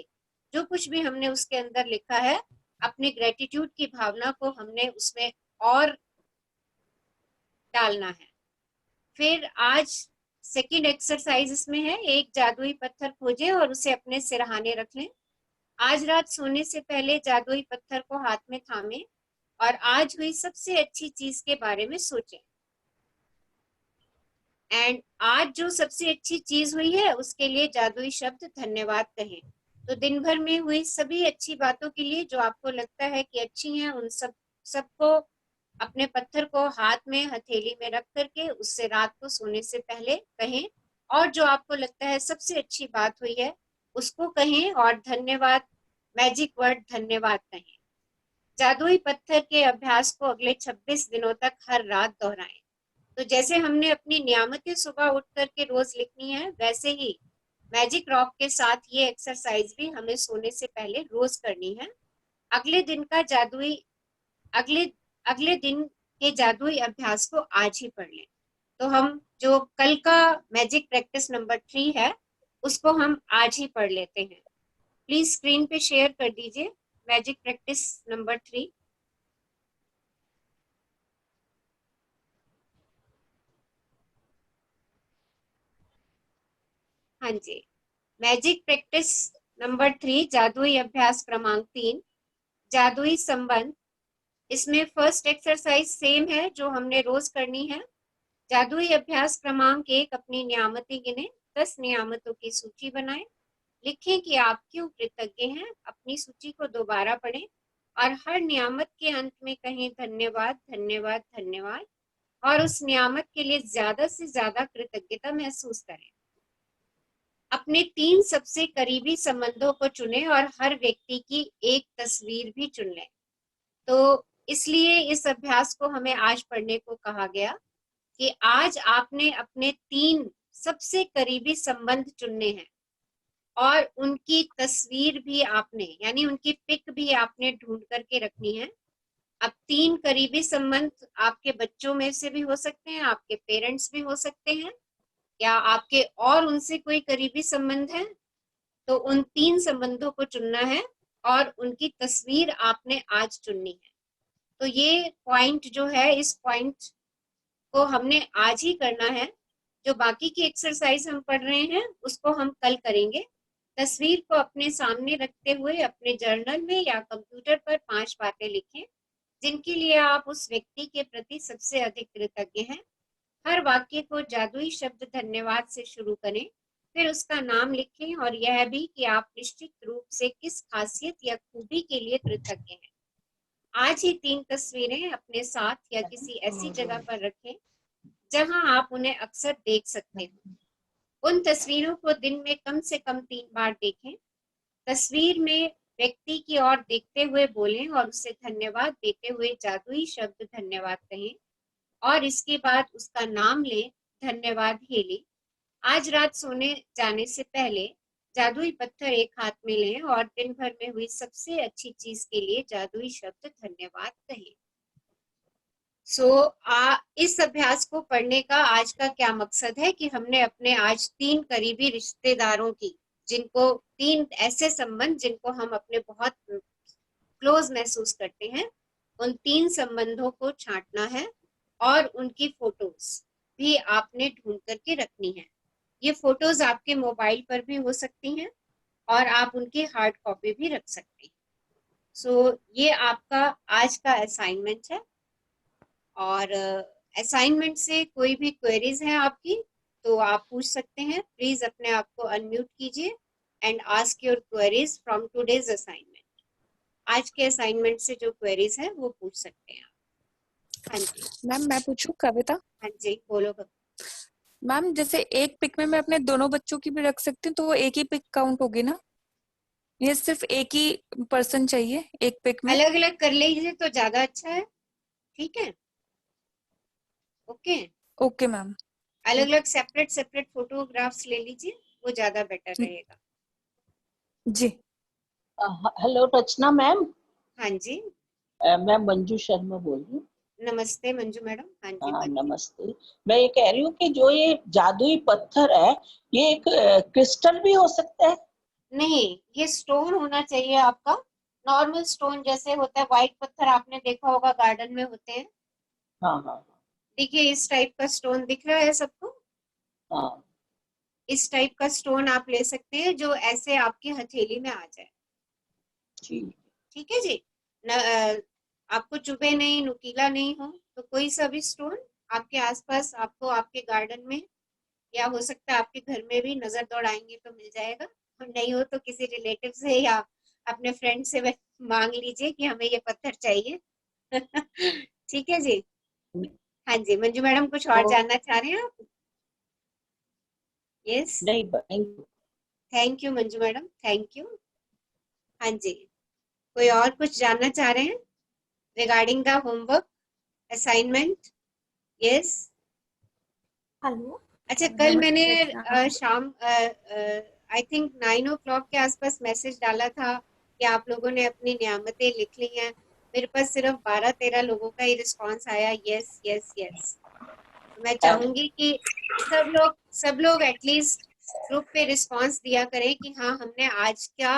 जो कुछ भी हमने उसके अंदर लिखा है, अपने ग्रेटिट्यूड की भावना को हमने उसमें और डालना है। फिर आज सेकंड एक्सरसाइज इसमें है, एक जादुई पत्थर खोजें और उसे अपने सिरहाने रख लें। आज रात सोने से पहले जादुई पत्थर को हाथ में थामें और आज हुई सबसे अच्छी चीज के बारे में सोचें। एंड आज जो सबसे अच्छी चीज हुई है उसके लिए जादुई शब्द धन्यवाद कहें। तो दिन भर में हुई सभी अच्छी बातों के लिए जो आपको लगता है कि अच्छी हैं, उन सबको अपने पत्थर को हाथ में हथेली में रख करके उससे रात को सोने से पहले कहें, और जो आपको लगता है सबसे अच्छी बात हुई है उसको कहें और धन्यवाद, मैजिक वर्ड धन्यवाद कहें। जादुई पत्थर के अभ्यास को अगले 26 दिनों तक हर रात दोहराएं। तो जैसे हमने अपनी नियमित सुबह उठ करके रोज लिखनी है, वैसे ही मैजिक रॉक के साथ ये एक्सरसाइज भी हमें सोने से पहले रोज करनी है। अगले दिन का जादुई अगले अगले दिन के जादुई अभ्यास को आज ही पढ़ लें। तो हम जो कल का मैजिक प्रैक्टिस नंबर 3 है उसको हम आज ही पढ़ लेते हैं। प्लीज स्क्रीन पे शेयर कर दीजिए मैजिक प्रैक्टिस नंबर 3। हाँ जी, मैजिक प्रैक्टिस नंबर 3, जादुई अभ्यास क्रमांक 3, जादुई संबंध। इसमें फर्स्ट एक्सरसाइज सेम है जो हमने रोज करनी है। जादुई अभ्यास क्रमांक 1, अपनी नियामतें गिने, 10 नियामतों की सूची बनाएं, लिखें कि आप क्यों कृतज्ञ हैं, अपनी सूची को दोबारा पढ़ें और हर नियामत के अंत में कहें धन्यवाद धन्यवाद धन्यवाद, और उस नियामत के लिए ज्यादा से ज्यादा कृतज्ञता महसूस करें। अपने 3 सबसे करीबी संबंधों को चुनें और हर व्यक्ति की एक तस्वीर भी चुन लें। तो इसलिए इस अभ्यास को हमें आज पढ़ने को कहा गया कि आज आपने अपने 3 सबसे करीबी संबंध चुनने हैं और उनकी तस्वीर भी आपने, यानी उनकी पिक भी आपने ढूंढ करके रखनी है। अब 3 करीबी संबंध आपके बच्चों में से भी हो सकते हैं, आपके पेरेंट्स भी हो सकते हैं, या आपके और उनसे कोई करीबी संबंध है। तो उन 3 संबंधों को चुनना है और उनकी तस्वीर आपने आज चुननी है। तो ये पॉइंट जो है, इस पॉइंट को हमने आज ही करना है। जो बाकी की एक्सरसाइज हम पढ़ रहे हैं उसको हम कल करेंगे। तस्वीर को अपने सामने रखते हुए अपने जर्नल में या कंप्यूटर पर 5 बातें लिखें जिनके लिए आप उस व्यक्ति के प्रति सबसे अधिक कृतज्ञ हैं। हर वाक्य को जादुई शब्द धन्यवाद से शुरू करें, फिर उसका नाम लिखें और यह भी कि आप निश्चित रूप से किस खासियत या खूबी के लिए कृतज्ञ हैं। आज ही 3 तस्वीरें अपने साथ या किसी ऐसी जगह पर रखें जहां आप उन्हें अक्सर देख सकते हो। उन तस्वीरों को दिन में कम से कम 3 बार देखें। तस्वीर में व्यक्ति की ओर देखते हुए बोलें और उसे धन्यवाद देते हुए जादुई शब्द धन्यवाद कहें और इसके बाद उसका नाम लें, धन्यवाद हेली। आज रात सोने जाने से पहले जादुई पत्थर एक हाथ में लें और दिन भर में हुई सबसे अच्छी चीज के लिए जादुई शब्द धन्यवाद कहें। इस अभ्यास को पढ़ने का आज का क्या मकसद है कि हमने अपने आज 3 करीबी रिश्तेदारों की, जिनको 3 ऐसे संबंध जिनको हम अपने बहुत क्लोज महसूस करते हैं, उन 3 संबंधों को छांटना है और उनकी फोटोज भी आपने ढूंढ करके रखनी है। ये फोटोज आपके मोबाइल पर भी हो सकती हैं और आप उनकी हार्ड कॉपी भी रख सकते हैं। ये आपका आज का असाइनमेंट है। और असाइनमेंट से कोई भी क्वेरीज हैं आपकी तो आप पूछ सकते हैं। प्लीज अपने आप को अनम्यूट कीजिए and ask your queries from today's assignment. आज के असाइनमेंट से जो क्वेरीज है वो पूछ सकते हैं आप। हाँ जी मैम, मैं पूछूं कविता? हाँ जी बोलो। मैम, जैसे एक पिक में मैं अपने दोनों बच्चों की भी रख सकती हूँ, तो वो एक ही पिक काउंट होगी ना? ये सिर्फ एक ही पर्सन चाहिए एक पिक में? अलग अलग कर लीजिए तो ज्यादा अच्छा है। ठीक है, ओके। Okay ma'am. अलग अलग सेपरेट फोटोग्राफ्स ले लीजिए, वो ज्यादा बेटर रहेगा। जी। हेलो रचना मैम। हाँ जी, मैं मंजू शर्मा बोल रही हूँ। नमस्ते मंजू मैडम। हाँ जी हाँ मंजू। नमस्ते। मैं ये कह रही हूँ कि जो ये जादुई पत्थर है ये एक क्रिस्टल भी हो सकता है? नहीं, ये स्टोन होना चाहिए आपका, नॉर्मल स्टोन जैसे होता है। व्हाइट पत्थर आपने देखा होगा गार्डन में होते हैं। हाँ हाँ देखिए इस टाइप का स्टोन दिख रहा है सबको। हाँ। इस टाइप का स्टोन आप ले सकते हैं जो ऐसे आपकी हथेली में आ जाए। ठीक। ठीक है जी। आपको चुभे नहीं, नुकीला नहीं हो, तो कोई सा भी स्टोन आपके आसपास आपको आपके गार्डन में या हो सकता है आपके घर में भी नजर दौड़ाएंगे तो मिल जाएगा, और नहीं हो तो किसी रिलेटिव से या अपने फ्रेंड से मांग लीजिए कि हमें ये पत्थर चाहिए। ठीक है जी। हाँ जी, मंजू मैडम कुछ और जानना चाह रहे हैं आप? यस, नहीं नहीं, thank you Manju madam, thank you. हाँ जी, कोई और कुछ जानना चाह रहे हैं regarding the homework assignment? Yes. Hello. अच्छा, कल मैंने नमस्ते रचना मैम। शाम आई थिंक 9 o'clock के आसपास मैसेज डाला था कि आप लोगों ने अपनी नियामतें लिख ली हैं। मेरे पास सिर्फ 12-13 लोगों का ही रिस्पांस आया, यस यस यस। मैं चाहूंगी कि सब लोग एटलीस्ट ग्रुप पे रिस्पांस दिया करें कि हाँ हमने आज क्या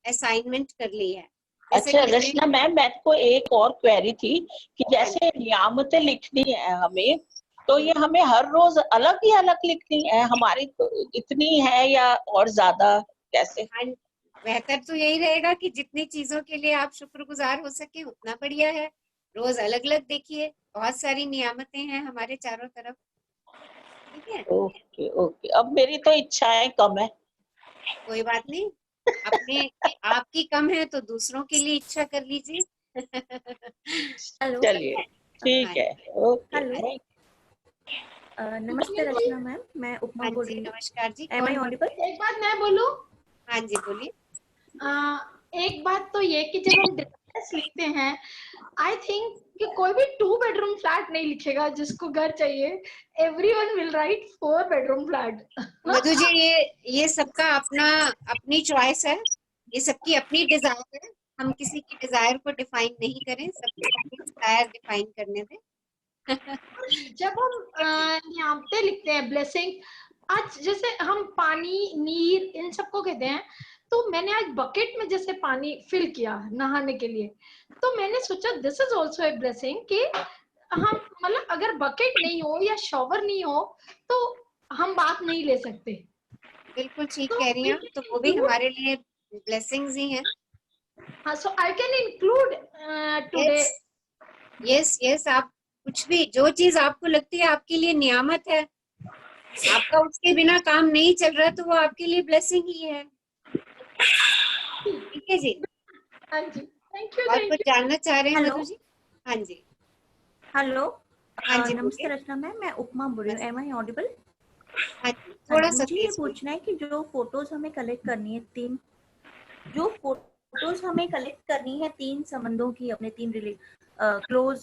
असाइनमेंट कर ली है। जैसे अच्छा कि रचना मैम, मेरे को एक और क्वेरी थी कि जैसे नियामतें लिखनी है हमें, तो ये हमें हर रोज अलग ही अलग लिखनी है, हमारी तो इतनी है या और ज्यादा, कैसे? हाँ, बेहतर तो यही रहेगा कि जितनी चीजों के लिए आप शुक्रगुजार हो सके उतना बढ़िया है। रोज अलग अलग देखिए, बहुत सारी नियामतें हैं हमारे चारों तरफ। ठीक है, ओके ओके, अब मेरी तो इच्छाएं कम है। कोई बात नहीं, अपने आपकी कम है तो दूसरों के लिए इच्छा कर लीजिए। हेलो। चलिए हाँ ठीक है, ओके हेलो। थैंक। नमस्ते रचना मैम, मैं उपमा हाँ बोल जी, रही हूँ। नमस्कार जी, एम आई कौन बोल ऑडिबल? रहे हैं? एक बात मैं बोलूं। हाँ जी बोलिए। एक बात तो ये कि जब हम डिटेल्स लिखते हैं, आई थिंक कि कोई भी 2 bedroom फ्लैट नहीं लिखेगा जिसको घर चाहिए। Everyone will write 4 bedroom flat. Madhu ji, ये सबका अपना अपनी चॉइस है, ये सबकी अपनी डिजायर है। हम किसी की डिजायर को डिफाइन नहीं करें, सबकी अपनी डिजायर डिफाइन करने दें। जब हम नियामतें लिखते हैं, ब्लेसिंग, आज जैसे हम पानी, नीर, इन सबको कहते हैं, तो मैंने आज बकेट में जैसे पानी फिल किया नहाने के लिए, तो मैंने सोचा this is also a blessing कि हम, मतलब अगर बकेट नहीं हो या शॉवर नहीं हो तो हम बात नहीं ले सकते। बिल्कुल ठीक तो कह रही वी हैं आप, तो कैन वो भी इंक्लूड, हमारे लिए ब्लेसिंग्स ही हैं। हाँ, so I can include today. Yes yes yes, आप कुछ भी, जो चीज आपको लगती है आपके लिए नियामत है, आपका उसके बिना काम नहीं चल रहा, तो वो आपके लिए ब्लेसिंग ही है। ठीक है जी। हाँ जी, थैंक यू और थैंक कुछ यू। जानना चाह रहे हैं हेलो। मधु जी? हाँ जी, हेलो। हाँ जी नमस्ते बोलिए। रचना मैम, मैं उपमा बोल रही हूँ। Am I audible? हाँ जी, हाँ थोड़ा जी, सा मुझे ये तेज बोलिए। पूछना है कि जो फोटोज हमें कलेक्ट करनी है 3 संबंधों की, अपने 3 क्लोज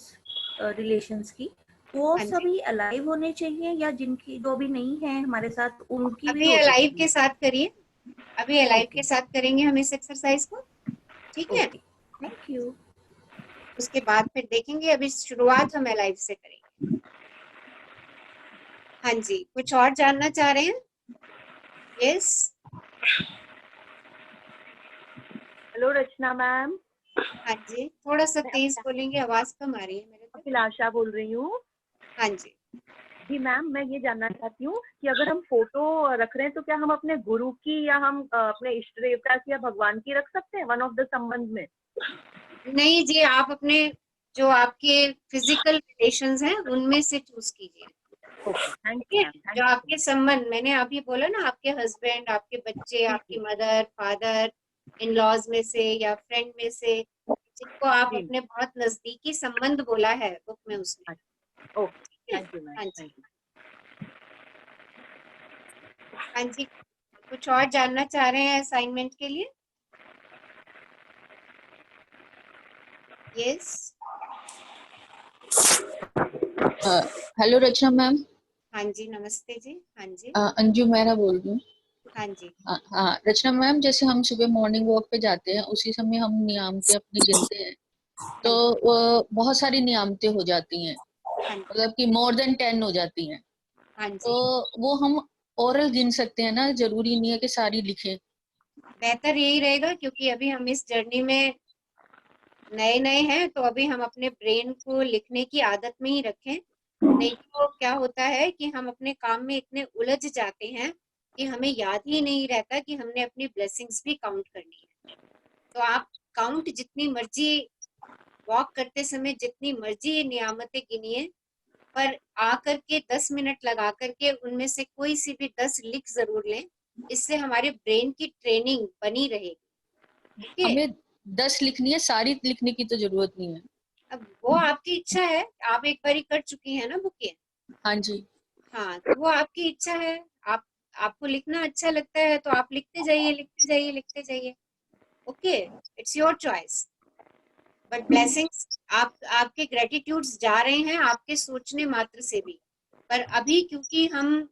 रिलेशंस की, वो हाँ जी, सभी अलाइव होने चाहिए या जिनकी जो भी नहीं है हमारे साथ उनकी भी अभी हो अलाइव सकती के है? साथ करिए, अभी अलाइव ओके के साथ करेंगे हम इस एक्सरसाइज को। ठीक है, ओके, थैंक यू। उसके बाद फिर देखेंगे, अभी शुरुआत हम अलाइव से करेंगे। हाँ जी, कुछ और जानना चाह रहे हैं? यस। हेलो रचना मैम, हाँ जी, थोड़ा सा मैं तेज बोलेंगे, आवाज कम आ रही है मेरे तक। अभिलाषा बोल रही हूँ। हाँ जी, जी मैम, मैं ये जानना चाहती हूँ कि अगर हम फोटो रख रहे हैं तो क्या हम अपने गुरु की या हम अपने इष्ट देवता की या भगवान की रख सकते हैं वन ऑफ द संबंध में? नहीं जी, आप अपने जो आपके फिजिकल रिलेशंस हैं उनमें से चूज कीजिए। ओके, थैंक ठीक यू है, मैम, जो थैंक आपके संबंध, मैंने अभी बोला ना, आपके हस्बैंड, आपके बच्चे, यू। आपकी मदर, फादर, इन लॉज में से या फ्रेंड में से, जिनको आप जी, अपने बहुत नजदीकी संबंध बोला है बुक में उसमें। ओके, ठीक है, थैंक यू मैम, हाँ थैंक जी, यू। हाँ जी, कुछ और जानना चाह रहे हैं असाइनमेंट के लिए? यस। हेलो रचना मैम। हाँ जी, नमस्ते जी। हाँ जी, अंजू मेहरा बोल रही हूँ। हाँ जी, हाँ रचना मैम, जैसे हम सुबह मॉर्निंग वॉक पे जाते हैं, उसी समय हम नियामतें अपनी गिनते हैं, तो हाँ जी, बहुत सारी नियामतें हो जाती हैं, हाँ जी, मतलब कि मोर देन 10 हो जाती हैं। हाँ तो जी। वो हम ओरल गिन सकते हैं ना, जरूरी नहीं है कि सारी लिखें। बेहतर यही रहेगा, क्योंकि अभी हम इस जर्नी में नए नए हैं, तो अभी हम अपने ब्रेन को लिखने की आदत में ही रखें। नहीं तो क्या होता है कि हम अपने काम में इतने उलझ जाते हैं कि हमें याद ही नहीं रहता कि हमने अपनी ब्लेसिंग्स भी काउंट करनी है। तो आप काउंट जितनी मर्जी, वॉक करते समय जितनी मर्जी नियामतें गिनिए, पर आकर के 10 मिनट लगा करके उनमें से कोई सी भी 10 लिख जरूर लें, इससे हमारे ब्रेन की ट्रेनिंग बनी रहेगी। ठीक है, हमें 10 लिखनी है, सारी लिखने की तो जरूरत नहीं है। अब वो आपकी इच्छा है, आप एक बारी कर चुकी हैं ना बुक। हाँ जी। हाँ, तो वो आपकी इच्छा है, आपको लिखना अच्छा लगता है तो आप लिखते जाइए, लिखते जाइए, लिखते जाइए। Okay, it's your choice. But blessings, आपके ग्रेटिट्यूड्स जा रहे हैं आपके सोचने मात्र से भी। पर अभी क्योंकि हम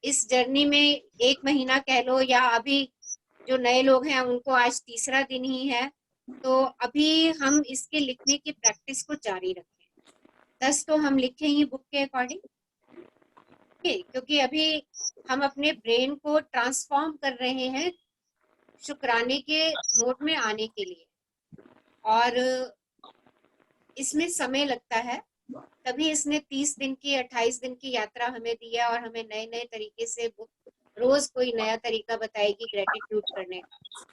इस जर्नी में 1 महीना कह लो, या अभी जो नए लोग हैं उनको आज तीसरा दिन ही है, तो अभी हम इसके लिखने की प्रैक्टिस को जारी रखें। 10 तो हम लिखे ही बुक के अकॉर्डिंग, क्योंकि अभी हम अपने ब्रेन को ट्रांसफॉर्म कर रहे हैं शुक्राने के मोड में आने के लिए, और इसमें समय लगता है। तभी इसने 30 दिन की 28 दिन की यात्रा हमें दी है, और हमें नए नए तरीके से रोज कोई नया तरीका बताएगी ग्रेटिट्यूड करने का।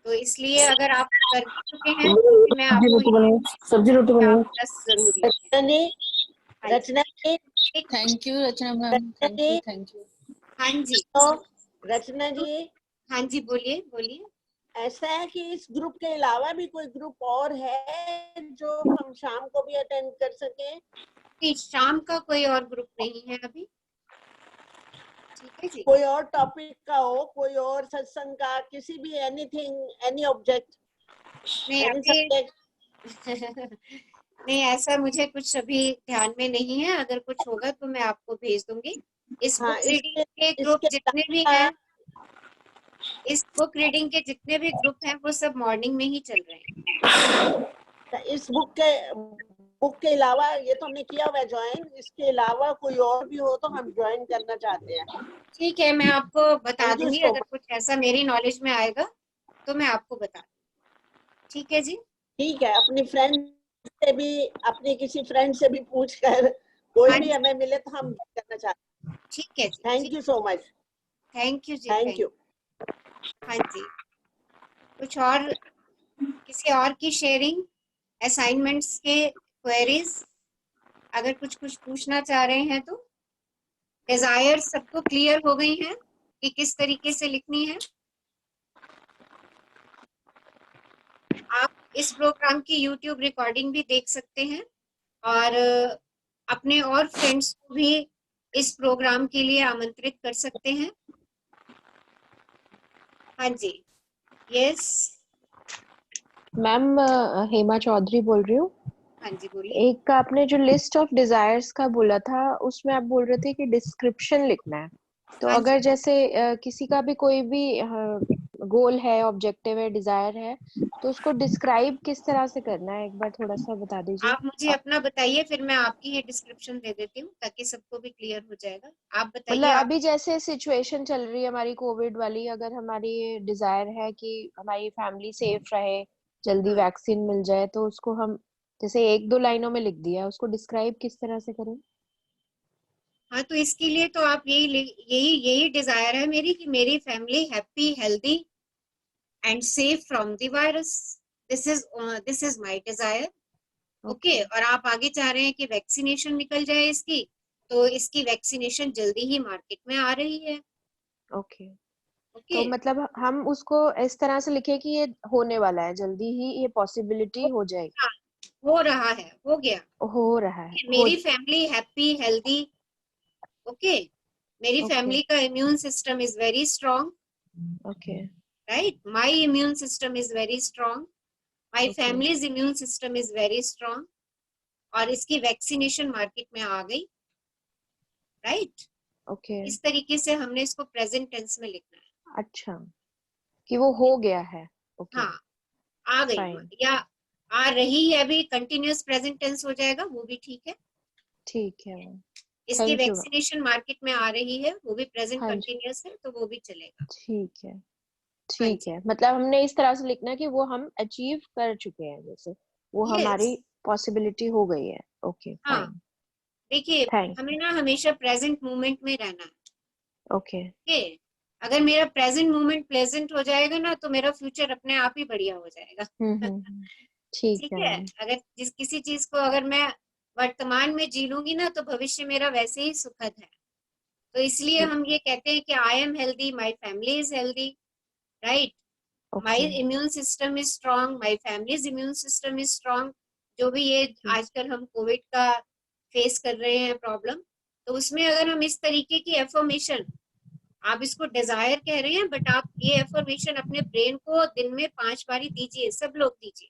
तो इसलिए अगर आप कर चुके हैं तो मैं आपको सब्जी रोटी आप 10 जरूर लिखें। Rachna ji, thank you Rachna ma'am, thank you, thank you. हाँ जी, तो रचना जी, हाँ जी, बोलिए बोलिए। ऐसा है कि इस ग्रुप के अलावा भी कोई ग्रुप और है जो हम शाम को भी अटेंड कर सके? नहीं, शाम का कोई और ग्रुप नहीं है अभी। ठीक है जी। कोई और टॉपिक का हो, कोई और सत्संग का, किसी भी anything, any object, any subject? नहीं, ऐसा मुझे कुछ अभी ध्यान में नहीं है। अगर कुछ होगा तो मैं आपको भेज दूंगी। इस हाँ, बुक रीडिंग के ग्रुप जितने भी हैं, इस बुक रीडिंग के जितने भी ग्रुप हैं वो सब मॉर्निंग में ही चल रहे हैं। इस बुक के अलावा, ये तो हमने किया हुआ है ज्वाइन, इसके अलावा कोई और भी हो तो हम ज्वाइन करना चाहते हैं। ठीक है, मैं आपको बता दूंगी। अगर कुछ ऐसा मेरी नॉलेज में आएगा तो मैं आपको बता दूंगी। ठीक है जी। ठीक है, अपनी फ्रेंड से भी, अपने किसी फ्रेंड से भी पूछ कर कोई भी हमें मिले तो हम करना चाहते हैं। ठीक है जी। Thank you so much. Thank you जी। Thank you. हाँ जी, कुछ और, किसी और की शेयरिंग, असाइनमेंट्स के क्वेरीज, अगर कुछ पूछना चाह रहे हैं तो। डिजायर सबको क्लियर हो गई हैं कि किस तरीके से लिखनी है। आप इस प्रोग्राम की यूट्यूब रिकॉर्डिंग भी देख सकते हैं, और अपने और फ्रेंड्स को भी इस प्रोग्राम के लिए आमंत्रित कर सकते हैं। हाँ जी, यस मैम, हेमा चौधरी बोल रही हूँ। हाँ जी, बोलिए। एक आपने जो लिस्ट ऑफ डिजायर्स का बोला था उसमें आप बोल रहे थे कि डिस्क्रिप्शन लिखना है, तो हाँ अगर जैसे किसी का भी कोई भी गोल है, ऑब्जेक्टिव है, डिजायर है, तो उसको डिस्क्राइब किस तरह से करना है, एक बार थोड़ा सा बता दीजिए। आप मुझे अपना बताइए, फिर मैं आपकी ये डिस्क्रिप्शन दे देती हूँ ताकि सबको भी क्लियर हो जाएगा। आप बताइए। मतलब आप अभी जैसे सिचुएशन चल रही है हमारी कोविड वाली, अगर हमारी ये डिजायर है कि हमारी फैमिली सेफ रहे, जल्दी वैक्सीन मिल जाए, तो उसको हम जैसे 1-2 लाइनों में लिख दिया, उसको डिस्क्राइब किस तरह से करें? हाँ, तो इसके लिए तो आप यही डिजायर है मेरी कि मेरी family happy, healthy and safe from the virus. This is my desire. Okay, और आप आगे चाह रहे हैं कि वैक्सीनेशन निकल जाए इसकी, तो इसकी वैक्सीनेशन जल्दी ही मार्केट में आ रही है। ओके, तो मतलब हम उसको इस तरह से लिखे कि ये होने वाला है, जल्दी ही ये पॉसिबिलिटी हो जाएगी। हाँ, हो रहा है, हो गया, हो रहा है। मेरी फैमिली हैप्पी, हेल्दी। ओके, मेरी फैमिली का immune system is very strong. Okay, right, my immune system is very strong, my family's immune system is very strong, और इसकी वैक्सीनेशन मार्केट में आ गई। राइट, ओके, इस तरीके से हमने इसको प्रेजेंट टेंस में लिखना है। अच्छा, कि वो हो गया है। ओके, हाँ, आ गई या आ रही है, अभी कंटिन्यूअस प्रेजेंट टेंस हो जाएगा, वो भी ठीक है। ठीक है, इसकी वैक्सीनेशन मार्केट में आ रही है, वो भी प्रेजेंट कंटिन्यूअस है, तो वो भी चलेगा। ठीक है, ठीक है, मतलब हमने इस तरह से लिखना है कि वो हम अचीव कर चुके हैं, जैसे वो हमारी पॉसिबिलिटी हो गई है। ओके, हाँ, देखिए हमें ना हमेशा प्रेजेंट मोमेंट में रहना है। ओके, अगर मेरा प्रेजेंट मोमेंट प्लेजेंट हो जाएगा ना, तो मेरा फ्यूचर अपने आप ही बढ़िया हो जाएगा। ठीक है। अगर किसी चीज को अगर मैं वर्तमान में जी लूंगी ना तो भविष्य मेरा वैसे ही सुखद है। तो इसलिए हम ये कहते हैं कि आई am healthy, my family is healthy, right, my immune system is strong, my families immune system is strong. जो भी ये आजकल हम कोविड का फेस कर रहे हैं प्रॉब्लम, तो उसमें अगर हम इस तरीके की एफर्मेशन, आप इसको डिजायर कह रहे हैं, बट आप ये एफर्मेशन अपने ब्रेन को दिन में 5 बारी दीजिए, सब लोग दीजिए,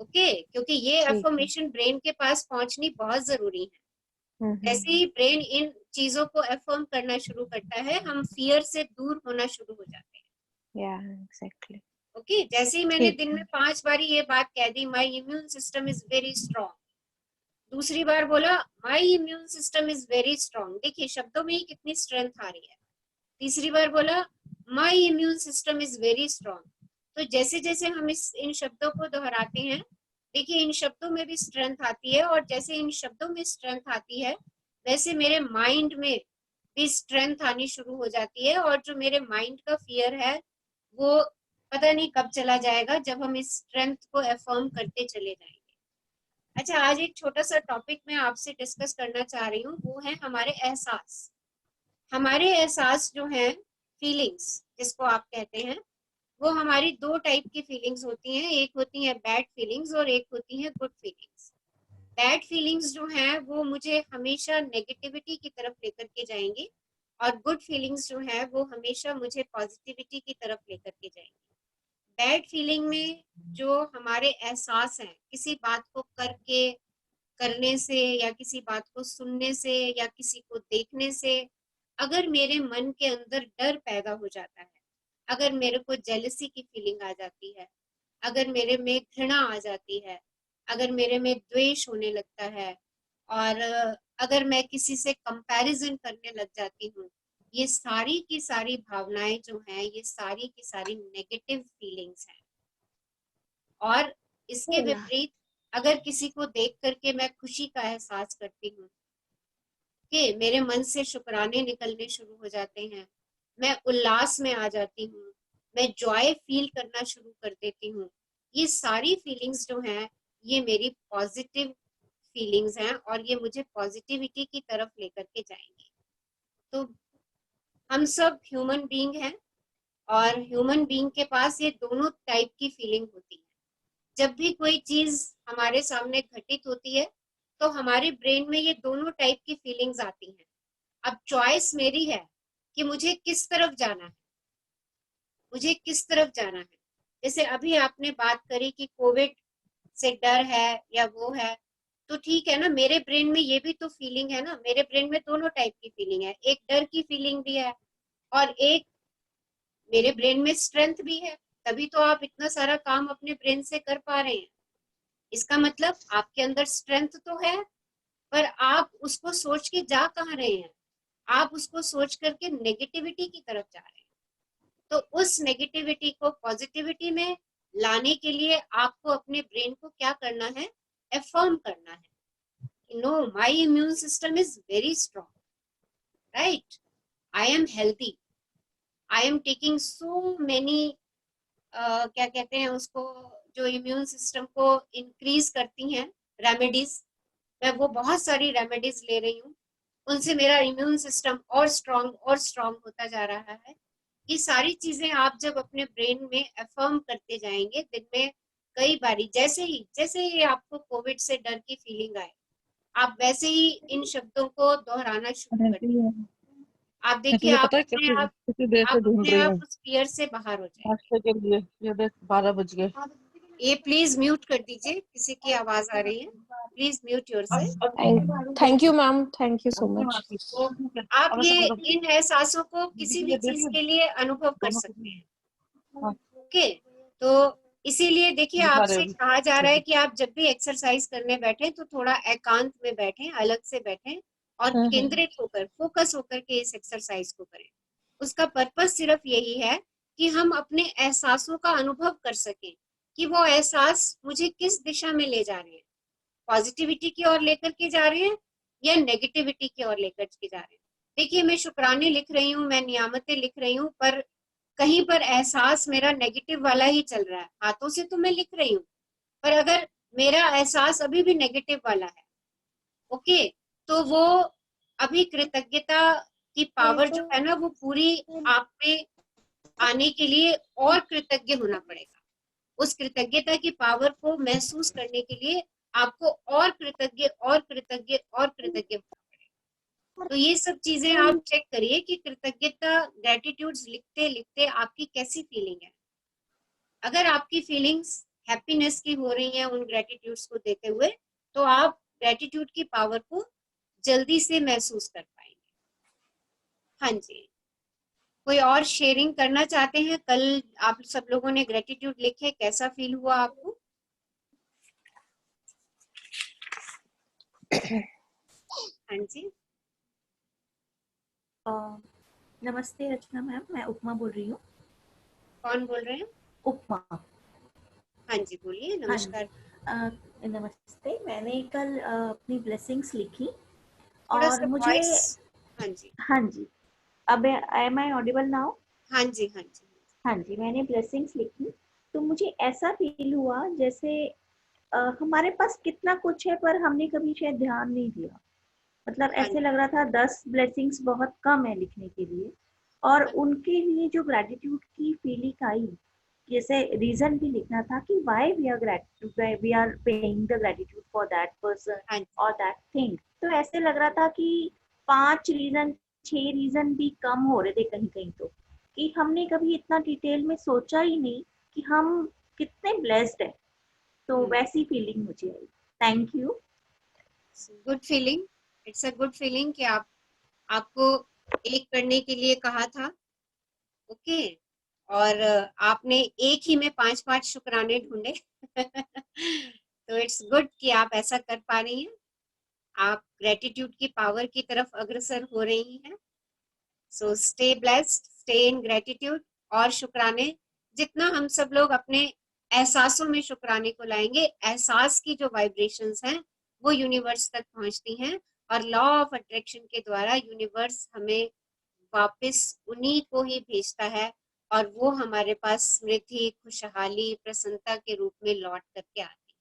ओके, क्योंकि ये एफर्मेशन ब्रेन के पास पहुंचनी बहुत जरूरी है। जैसे ही ब्रेन इन चीजों को एफर्म करना शुरू करता है, हम फियर से दूर होना शुरू हो जाते हैं। एग्जैक्टली। ओके, जैसे ही मैंने दिन में 5 बारी ये बात कह दी, my immune system is very strong, दूसरी बार बोला my immune system is very strong, देखिए शब्दों में ही कितनी स्ट्रेंथ आ रही है। तीसरी बार बोला my immune system is very strong, तो जैसे जैसे हम इन शब्दों को दोहराते हैं, देखिए इन शब्दों में भी स्ट्रेंथ आती है, और जैसे इन शब्दों में स्ट्रेंथ आती है वैसे मेरे माइंड में भी स्ट्रेंथ आनी शुरू हो जाती है, और जो मेरे माइंड का फियर है वो पता नहीं कब चला जाएगा जब हम इस स्ट्रेंथ को एफर्म करते चले जाएंगे। अच्छा, आज एक छोटा सा टॉपिक मैं आपसे डिस्कस करना चाह रही हूँ, वो है हमारे एहसास। हमारे एहसास जो हैं, फीलिंग्स जिसको आप कहते हैं, वो हमारी 2 टाइप की फीलिंग्स होती हैं, एक होती है बैड फीलिंग्स और एक होती है गुड फीलिंग्स। बैड फीलिंग्स जो हैं वो मुझे हमेशा नेगेटिविटी की तरफ लेकर के जाएंगी, और गुड फीलिंग्स जो हैं वो हमेशा मुझे पॉजिटिविटी की तरफ लेकर के जाएंगी। बैड फीलिंग में जो हमारे एहसास हैं, किसी बात को करने से या किसी बात को सुनने से या किसी को देखने से अगर मेरे मन के अंदर डर पैदा हो जाता है, अगर मेरे को जेलसी की फीलिंग आ जाती है, अगर मेरे में घृणा आ जाती है, अगर मेरे में द्वेष होने लगता है, और अगर मैं किसी से कंपैरिजन करने लग जाती हूँ, ये सारी की सारी भावनाएं जो हैं, ये सारी की सारी नेगेटिव फीलिंग्स हैं। और इसके विपरीत अगर किसी को देख करके मैं खुशी का एहसास करती हूँ कि मेरे मन से शुक्राने निकलने शुरू हो जाते हैं, मैं उल्लास में आ जाती हूँ, मैं जॉय फील करना शुरू कर देती हूँ, ये सारी फीलिंग्स जो हैं ये मेरी पॉजिटिव फीलिंग्स हैं, और ये मुझे पॉजिटिविटी की तरफ लेकर के जाएंगी। तो हम सब ह्यूमन बीइंग हैं, और ह्यूमन बीइंग के पास ये दोनों टाइप की फीलिंग होती है। जब भी कोई चीज हमारे सामने घटित होती है तो हमारे ब्रेन में ये दोनों टाइप की फीलिंग्स आती हैं। अब चॉइस मेरी है कि मुझे किस तरफ जाना है, मुझे किस तरफ जाना है। जैसे अभी आपने बात करी कि कोविड से डर है या वो है, तो ठीक है ना, मेरे ब्रेन में ये भी तो फीलिंग है ना, मेरे ब्रेन में दोनों टाइप की फीलिंग है, एक डर की फीलिंग भी है और एक मेरे ब्रेन में स्ट्रेंथ भी है, तभी तो आप इतना सारा काम अपने ब्रेन से कर पा रहे हैं। इसका मतलब आपके अंदर स्ट्रेंथ तो है, पर आप उसको सोच के जा कहाँ रहे हैं, आप उसको सोच करके नेगेटिविटी की तरफ जा रहे हैं। तो उस नेगेटिविटी को पॉजिटिविटी में लाने के लिए आपको अपने ब्रेन को क्या करना है, एफर्म करना है। No, my immune system is very strong, right, I am healthy, I am taking so many क्या कहते हैं उसको, जो इम्यून सिस्टम को इंक्रीज करती हैं रेमेडीज, मैं वो बहुत सारी रेमेडीज ले रही हूँ, उनसे मेरा इम्यून सिस्टम और स्ट्रॉन्ग होता जा रहा है। ये सारी चीजें आप जब अपने ब्रेन में एफर्म करते जाएंगे दिन में कई बारी, जैसे ही आपको कोविड से डर की फीलिंग आए, आप वैसे ही इन शब्दों को दोहराना शुरू कर दीजिए। आप देखिए आप अपने आप उस फियर से बाहर हो जाएंगे। ये देख 12 बज गए। ये प्लीज म्यूट कर दीजिए, किसी की आवाज आ रही है, please mute yourself. Thank you ma'am, thank you so much. आप ये इन एहसासों को किसी भी चीज के लिए अनुभव कर सकते हैं, ओके। तो इसीलिए देखिए आपसे कहा जा रहा है कि आप जब भी एक्सरसाइज करने बैठे तो थोड़ा एकांत में बैठें, अलग से बैठें और केंद्रित होकर, फोकस होकर के इस एक्सरसाइज को करें। उसका पर्पस सिर्फ यही है कि हम अपने एहसासों का अनुभव कर सकें कि वो एहसास मुझे किस दिशा में ले जा रहे हैं, पॉजिटिविटी की ओर लेकर के जा रहे हैं या नेगेटिविटी की ओर लेकर के जा रहे हैं। देखिए मैं शुक्राने लिख रही हूँ, मैं नियामतें लिख रही हूँ, पर कहीं पर एहसास मेरा नेगेटिव वाला ही चल रहा है। हाथों से तो मैं लिख रही हूँ, पर अगर मेरा एहसास अभी भी नेगेटिव वाला है, ओके, तो वो अभी कृतज्ञता की पावर जो है ना वो पूरी आप पे आने के लिए और कृतज्ञ होना पड़ेगा। उस कृतज्ञता की पावर को महसूस करने के लिए आपको और कृतज्ञ और कृतज्ञ और कृतज्ञ होना पड़ेगा। तो ये सब चीजें आप चेक करिए कि कृतज्ञता ग्रेटिट्यूड्स लिखते लिखते आपकी कैसी फीलिंग है। अगर आपकी फीलिंग्स हैप्पीनेस की हो रही हैं उन ग्रेटिट्यूड्स को देते हुए, तो आप ग्रेटिट्यूड की पावर को जल्दी से महसूस कर पाएंगे। हाँ जी, कोई और शेयरिंग करना चाहते हैं? कल आप सब लोगों ने ग्रेटिट्यूड लिखे, कैसा फील हुआ आपको? हाँ जी, नमस्ते रचना मैम, मैं उपमा बोल रही हूँ। कौन बोल रहे हैं? उपमा। हाँ जी, बोलिए। हाँ नमस्कार। जी, नमस्ते। मैंने कल अपनी ब्लेसिंग्स लिखी थोड़ा और सा मुझे वॉइस। हाँ जी, हाँ जी, अब एम आई ऑडिबल नाउ? हाँ जी, हाँ जी, हाँ जी, मैंने ब्लेसिंग्स लिखी तो मुझे ऐसा फील हुआ जैसे हमारे पास कितना कुछ है पर हमने कभी शायद ध्यान नहीं दिया। मतलब हाँ ऐसे जी, लग रहा था 10 ब्लेसिंग्स बहुत कम है लिखने के लिए, और उनके लिए जो ग्रेटिट्यूड की फीलिंग आई, जैसे रीजन भी लिखना था कि why we are paying the gratitude for that person हाँ जी, और दैट थिंग। तो ऐसे लग रहा था कि 5 रीजन 6 रीजन भी कम हो रहे थे कहीं कहीं, तो कि हमने कभी इतना डिटेल में सोचा ही नहीं कि हम कितने ब्लेस्ड है। तो वैसी फीलिंग मुझे आई। Thank you. Good feeling. It's a good feeling कि आपको एक करने के लिए कहा था, ओके, और आपने एक ही में 5-5 शुक्राने ढूंढे। तो इट्स गुड कि आप ऐसा कर पा रही हैं। आप ग्रेटिट्यूड की पावर की तरफ अग्रसर हो रही हैं। So stay blessed, stay in gratitude. और शुक्राने जितना हम सब लोग अपने एहसासों में शुक्राने को लाएंगे, एहसास की जो वाइब्रेशंस हैं वो यूनिवर्स तक पहुंचती हैं, और लॉ ऑफ अट्रैक्शन के द्वारा यूनिवर्स हमें वापस उन्हीं को ही भेजता है, और वो हमारे पास स्मृति, खुशहाली, प्रसन्नता के रूप में लौट करके आती है।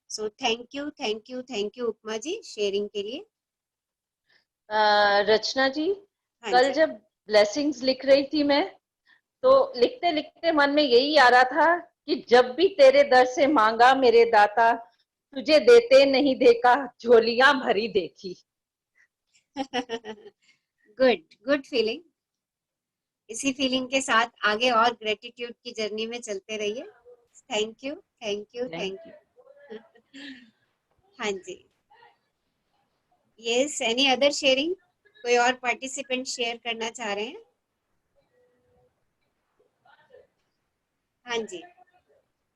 So thank you, thank you, thank you Upma ji sharing के लिए। रचना जी, हाँ कल जी, जब ब्लेसिंग्स लिख रही थी मैं, तो लिखते लिखते मन में यही आ रहा था कि जब भी तेरे दर से मांगा मेरे दाता, तुझे देते नहीं देखा, झोलियां भरी देखी। Good good feeling. इसी फीलिंग के साथ आगे और ग्रेटिट्यूड की जर्नी में चलते रहिए। Thank you, thank you, thank you. हाँ जी, यस, एनी अदर शेयरिंग? कोई और पार्टिसिपेंट शेयर करना चाह रहे हैं? हाँ जी,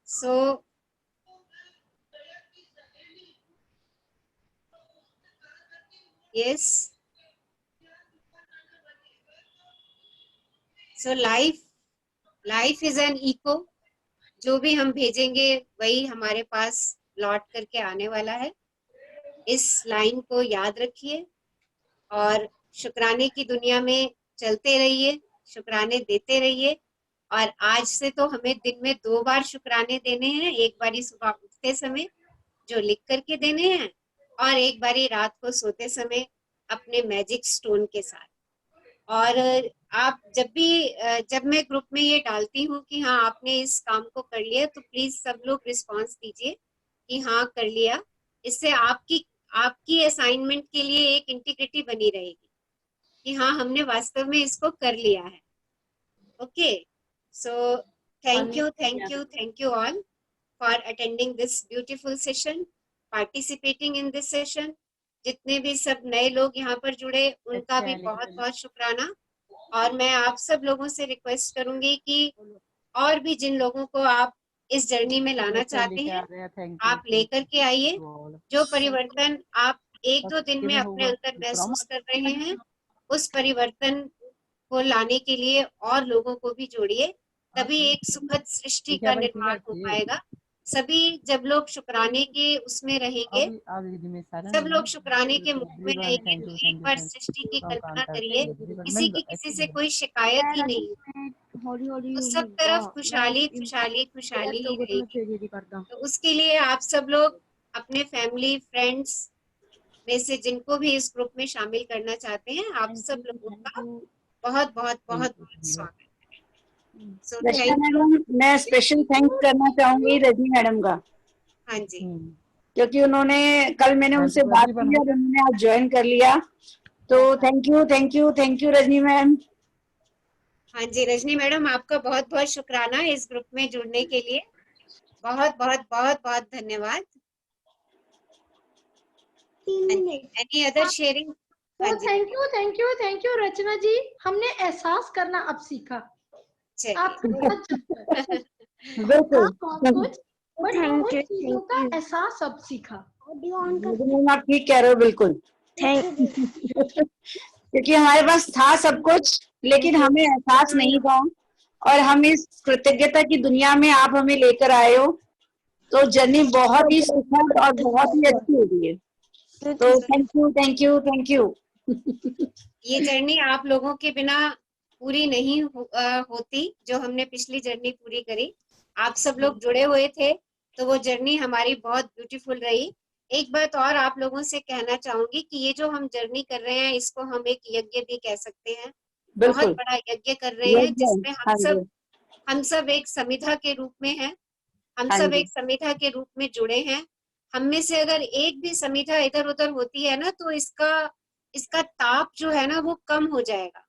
so yes, so life is an echo. जो भी हम भेजेंगे वही हमारे पास लौट करके आने वाला है। इस लाइन को याद रखिए और शुक्राने की दुनिया में चलते रहिए, शुक्राने देते रहिए। और आज से तो हमें दिन में 2 बार शुक्राने देने हैं। एक बारी सुबह उठते समय जो लिख करके देने हैं, और एक बारी रात को सोते समय अपने मैजिक स्टोन के साथ। और आप जब मैं ग्रुप में ये डालती हूँ कि हाँ आपने इस काम को कर लिया, तो प्लीज सब लोग रिस्पांस दीजिए कि हाँ कर लिया। इससे आपकी असाइनमेंट के लिए एक इंटीग्रिटी बनी रहेगी कि हाँ हमने वास्तव में इसको कर लिया है। Okay, so thank you all for attending this beautiful session, participating in this session. जितने भी सब नए लोग यहाँ पर जुड़े उनका भी बहुत बहुत शुक्राना। और मैं आप सब लोगों से रिक्वेस्ट करूंगी कि और भी जिन लोगों को आप इस जर्नी में लाना चाहते हैं, आप लेकर के आइए। जो परिवर्तन आप 1-2 दिन में अपने अंदर महसूस कर रहे हैं, उस परिवर्तन को लाने के लिए और लोगों को भी जोड़िए, तभी एक सुखद सृष्टि का निर्माण हो पाएगा। सभी जब लोग शुक्राने के उसमें रहेंगे, सब लोग शुक्राने के मुख में रहेंगे, तो एक बार सृष्टि की कल्पना करिए, किसी की किसी से कोई शिकायत ही नहीं, तो सब तरफ खुशहाली खुशहाली खुशहाली ही रहेगी। तो उसके लिए आप सब लोग अपने फैमिली फ्रेंड्स में से जिनको भी इस ग्रुप में शामिल करना चाहते हैं, आप सब लोगों का बहुत बहुत बहुत बहुत स्वागत है। सो रचना थैंक यू। मैडम, मैं स्पेशल थैंक्स करना चाहूंगी रजनी मैडम का, हाँ जी, क्योंकि उन्होंने कल मैंने उनसे बात की और उन्होंने आज ज्वाइन कर लिया, तो thank you thank you thank you Rajni ma'am. हाँ जी रजनी मैडम, आपका बहुत बहुत शुक्राना इस ग्रुप में जुड़ने के लिए, बहुत बहुत बहुत बहुत धन्यवाद। Any other sharing? हाँ जी, थैंक यू रचना जी, हमने एहसास करना अब सीखा आपके साथ जुड़कर। बिल्कुल, कुछ बट कुछ चीजों का एहसास अब सीखा। आप ठीक कह रहे हो, बिल्कुल। क्योंकि हमारे पास था सब कुछ, लेकिन हमें एहसास नहीं था, और हम इस कृतज्ञता की दुनिया में आप हमें लेकर आए हो, तो जर्नी बहुत ही सुखद और बहुत ही अच्छी हो रही है। तो thank you thank you thank you. ये जर्नी आप लोगों के बिना पूरी नहीं होती, जो हमने पिछली जर्नी पूरी करी। आप सब लोग जुड़े हुए थे तो वो जर्नी हमारी बहुत ब्यूटीफुल रही। एक बात और आप लोगों से कहना चाहूंगी कि ये जो हम जर्नी कर रहे हैं, इसको हम एक यज्ञ भी कह सकते हैं। बहुत बड़ा यज्ञ कर रहे हैं, जिसमें हम सब एक समिधा के रूप में हैं। हम सब एक समिधा के रूप में जुड़े हैं। हम में से अगर एक भी समिधा इधर उधर होती है ना, तो इसका ताप जो है ना वो कम हो जाएगा।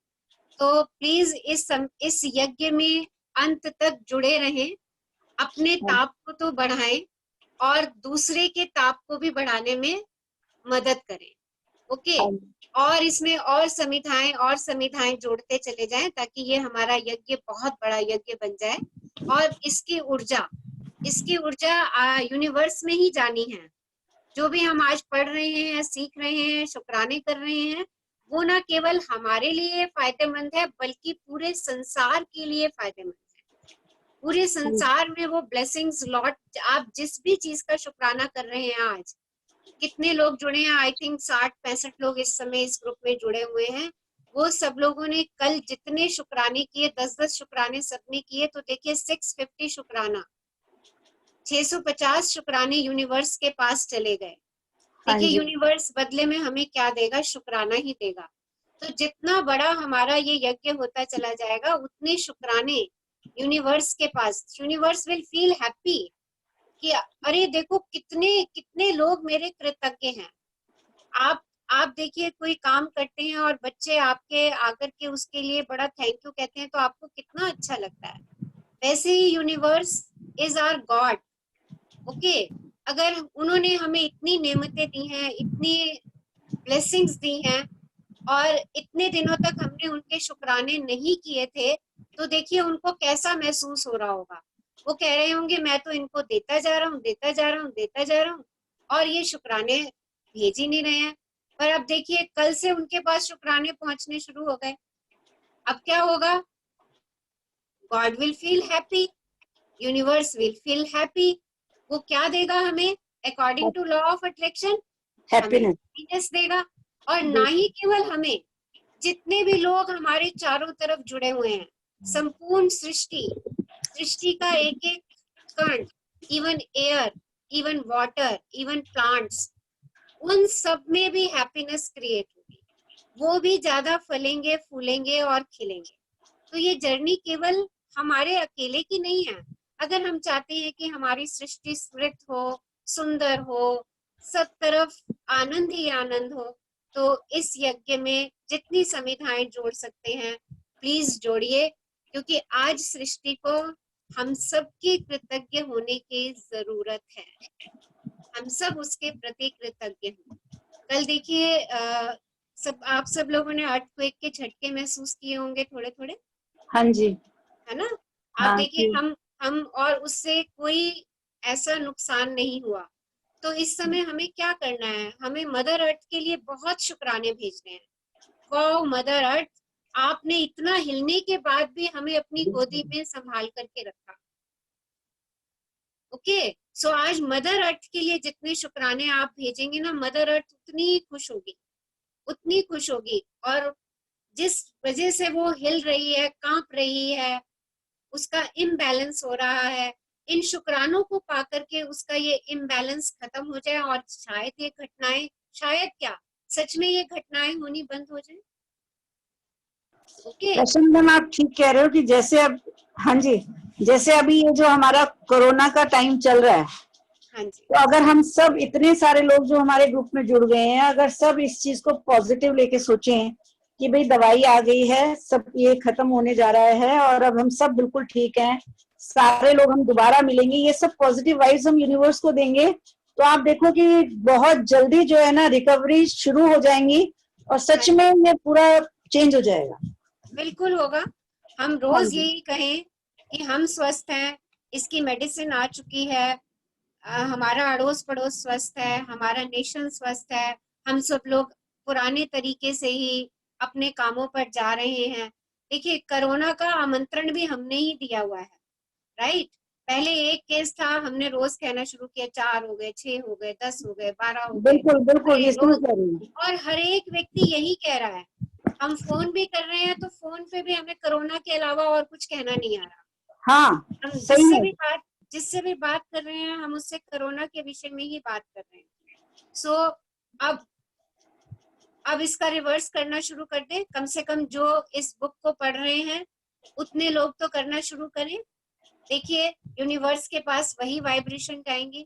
तो प्लीज इस यज्ञ में अंत तक जुड़े रहें, अपने ताप को तो बढ़ाएं और दूसरे के ताप को भी बढ़ाने में मदद करें। ओके, और इसमें और समिधाएं जोड़ते चले जाएं, ताकि ये हमारा यज्ञ बहुत बड़ा यज्ञ बन जाए और इसकी ऊर्जा यूनिवर्स में ही जानी है। जो भी हम आज पढ़ रहे हैं, सीख रहे हैं, शुक्राने कर रहे हैं, वो ना केवल हमारे लिए फायदेमंद है, बल्कि पूरे संसार के लिए फायदेमंद है। पूरे संसार में वो ब्लेसिंग्स लौट, आप जिस भी चीज का शुक्राना कर रहे हैं आज, कितने लोग जुड़े हैं, आई थिंक 60-65 लोग इस समय इस ग्रुप में जुड़े हुए हैं। वो सब लोगों ने कल जितने शुक्राने किए, 10-10 शुक्राने सबने किए, तो देखिए 650 शुक्राना, 650 शुक्राने यूनिवर्स के पास चले गए। देखिए यूनिवर्स बदले में हमें क्या देगा? शुक्राना ही देगा। तो जितना बड़ा हमारा ये यज्ञ होता चला जाएगा, उतने शुक्राने यूनिवर्स के पास, यूनिवर्स विल फील हैप्पी कि अरे देखो कितने कितने लोग मेरे कृतज्ञ हैं। आप देखिए, कोई काम करते हैं और बच्चे आपके आकर के उसके लिए बड़ा थैंक यू कहते हैं, तो आपको कितना अच्छा लगता है। वैसे ही universe is our god. Okay, अगर उन्होंने हमें इतनी नेमतें दी हैं, इतनी ब्लेसिंग्स दी हैं, और इतने दिनों तक हमने उनके शुक्राने नहीं किए थे, तो देखिए उनको कैसा महसूस हो रहा होगा। वो कह रहे होंगे मैं तो इनको देता जा रहा हूँ, देता जा रहा हूँ, देता जा रहा हूँ, और ये शुक्राने भेज ही नहीं रहे हैं। पर अब देखिए कल से उनके पास शुक्राने पहुंचने शुरू हो गए। अब क्या होगा? God will feel happy, universe will feel happy. वो क्या देगा हमें? According to law of attraction happiness देगा। और ना ही केवल हमें, जितने भी लोग हमारे चारों तरफ जुड़े हुए हैं, संपूर्ण सृष्टि का एक एक कण, even air, even water, even plants, उन सब में भी हैप्पीनेस क्रिएट होगी। वो भी ज्यादा फलेंगे, फूलेंगे और खिलेंगे। तो ये जर्नी केवल हमारे अकेले की नहीं है। अगर हम चाहते हैं कि हमारी सृष्टि समृद्ध हो, सुंदर हो, सब तरफ आनंद ही आनंद हो, तो इस यज्ञ में जितनी समिधाएं जोड़ सकते हैं प्लीज जोड़िए, क्योंकि आज सृष्टि को हम सब के कृतज्ञ होने की जरूरत है। हम सब उसके प्रति कृतज्ञ हैं। कल देखिए आप सब लोगों ने अर्थक्वेक के झटके महसूस किए होंगे थोड़े थोड़े। हाँ जी, है ना? आप देखिए हम और उससे कोई ऐसा नुकसान नहीं हुआ। तो इस समय हमें क्या करना है? हमें मदर अर्थ के लिए बहुत शुक्राने भेजने हैं। वाओ मदर अर्थ, आपने इतना हिलने के बाद भी हमें अपनी गोदी में संभाल करके रखा। ओके, सो आज मदर अर्थ के लिए जितने शुक्राने आप भेजेंगे ना, मदर अर्थ उतनी खुश होगी। और जिस वजह से वो हिल रही है, कांप रही है, उसका इम्बैलेंस हो रहा है, इन शुक्रानों को पा करके उसका ये इम्बैलेंस खत्म हो जाए और शायद ये घटनाएं, शायद क्या सच में ये घटनाएं होनी बंद हो जाए। ओके रशन मैम आप ठीक कह रहे हो कि जैसे अब, हाँ जी, जैसे अभी ये जो हमारा कोरोना का टाइम चल रहा है, हाँ जी, तो अगर हम सब इतने सारे लोग जो हमारे ग्रुप में जुड़ गए हैं, अगर सब इस चीज को पॉजिटिव लेके सोचें कि भाई दवाई आ गई है, सब ये खत्म होने जा रहा है और अब हम सब बिल्कुल ठीक हैं, सारे लोग हम दोबारा मिलेंगे, ये सब पॉजिटिव वाइब्स हम यूनिवर्स को देंगे, तो आप देखो कि बहुत जल्दी जो है ना रिकवरी शुरू हो जाएंगी और सच में ये पूरा चेंज हो जाएगा। बिल्कुल होगा। हम हाँ रोज जी। यही कहें कि हम स्वस्थ हैं, इसकी मेडिसिन आ चुकी है, हमारा अड़ोस पड़ोस स्वस्थ है, हमारा नेशन स्वस्थ है, हम सब लोग पुराने तरीके से ही अपने कामों पर जा रहे हैं। देखिए कोरोना का आमंत्रण भी हमने ही दिया हुआ है, राइट। पहले एक केस था, हमने रोज कहना शुरू किया, 4 हो गए, 6 हो गए, 10 हो गए, 12 हो गए, बिल्कुल बिल्कुल, अरे ये सही रोज, कह रही हैं। और हर एक व्यक्ति यही कह रहा है। हम फोन भी कर रहे हैं तो फोन पे भी हमें कोरोना के अलावा और कुछ कहना नहीं आ रहा। हाँ हम सही है। जिससे भी बात कर रहे हैं, हम उससे कोरोना के विषय में ही बात कर रहे हैं। सो अब इसका रिवर्स करना शुरू कर दे। कम से कम जो इस बुक को पढ़ रहे हैं उतने लोग तो करना शुरू करें। देखिए यूनिवर्स के पास वही वाइब्रेशन जाएंगे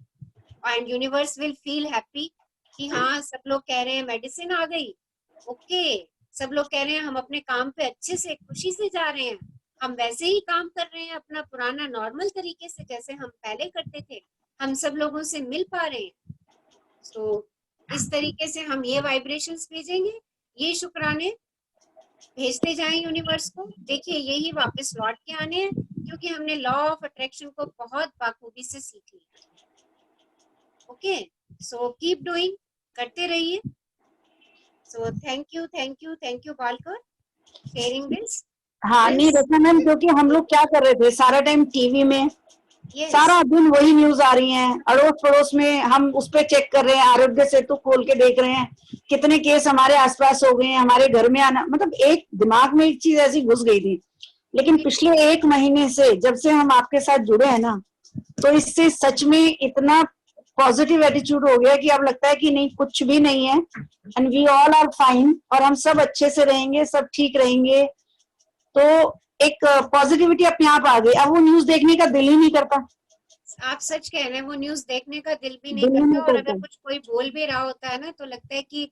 and universe will feel happy कि हाँ सब लोग कह रहे हैं मेडिसिन आ गई, ओके, सब लोग कह रहे हैं हम अपने काम पे अच्छे से खुशी से जा रहे हैं, हम वैसे ही काम कर रहे हैं अपना पुराना नॉर्मल तरीके से जैसे हम पहले करते थे, हम सब लोगों से मिल पा रहे हैं। तो इस तरीके से हम ये वाइब्रेशंस भेजेंगे, ये शुक्राने भेजते जाएं यूनिवर्स को। देखिए यही वापस लौट के आने हैं, क्योंकि हमने लॉ ऑफ अट्रैक्शन को बहुत बाखूबी से सीख लिया। ओके, सो कीप डूइंग, करते रहिए। So thank you Balkar sharing this. हाँ नहीं रखना मैम, क्योंकि हम लोग क्या कर रहे थे सारा टाइम टीवी में, सारा दिन वही न्यूज आ रही है, अड़ोस पड़ोस में हम उस पे चेक कर रहे हैं, आरोग्य सेतु खोल के देख रहे हैं कितने केस हमारे आसपास हो गए हैं, हमारे घर में आना, मतलब एक दिमाग में एक चीज ऐसी घुस गई थी। लेकिन पिछले 1 महीने से जब से हम आपके साथ जुड़े हैं ना, तो इससे सच में इतना पॉजिटिव एटीट्यूड हो गया कि अब लगता है कि नहीं कुछ भी नहीं है, and we all are fine, और हम सब अच्छे से रहेंगे, सब ठीक रहेंगे। तो एक पॉजिटिविटी अपने आप आ गई, अब वो न्यूज देखने का दिल ही नहीं करता। आप सच कह रहे हैं, वो न्यूज देखने का दिल भी नहीं करता, और अगर कुछ कोई बोल भी रहा होता है ना तो लगता है कि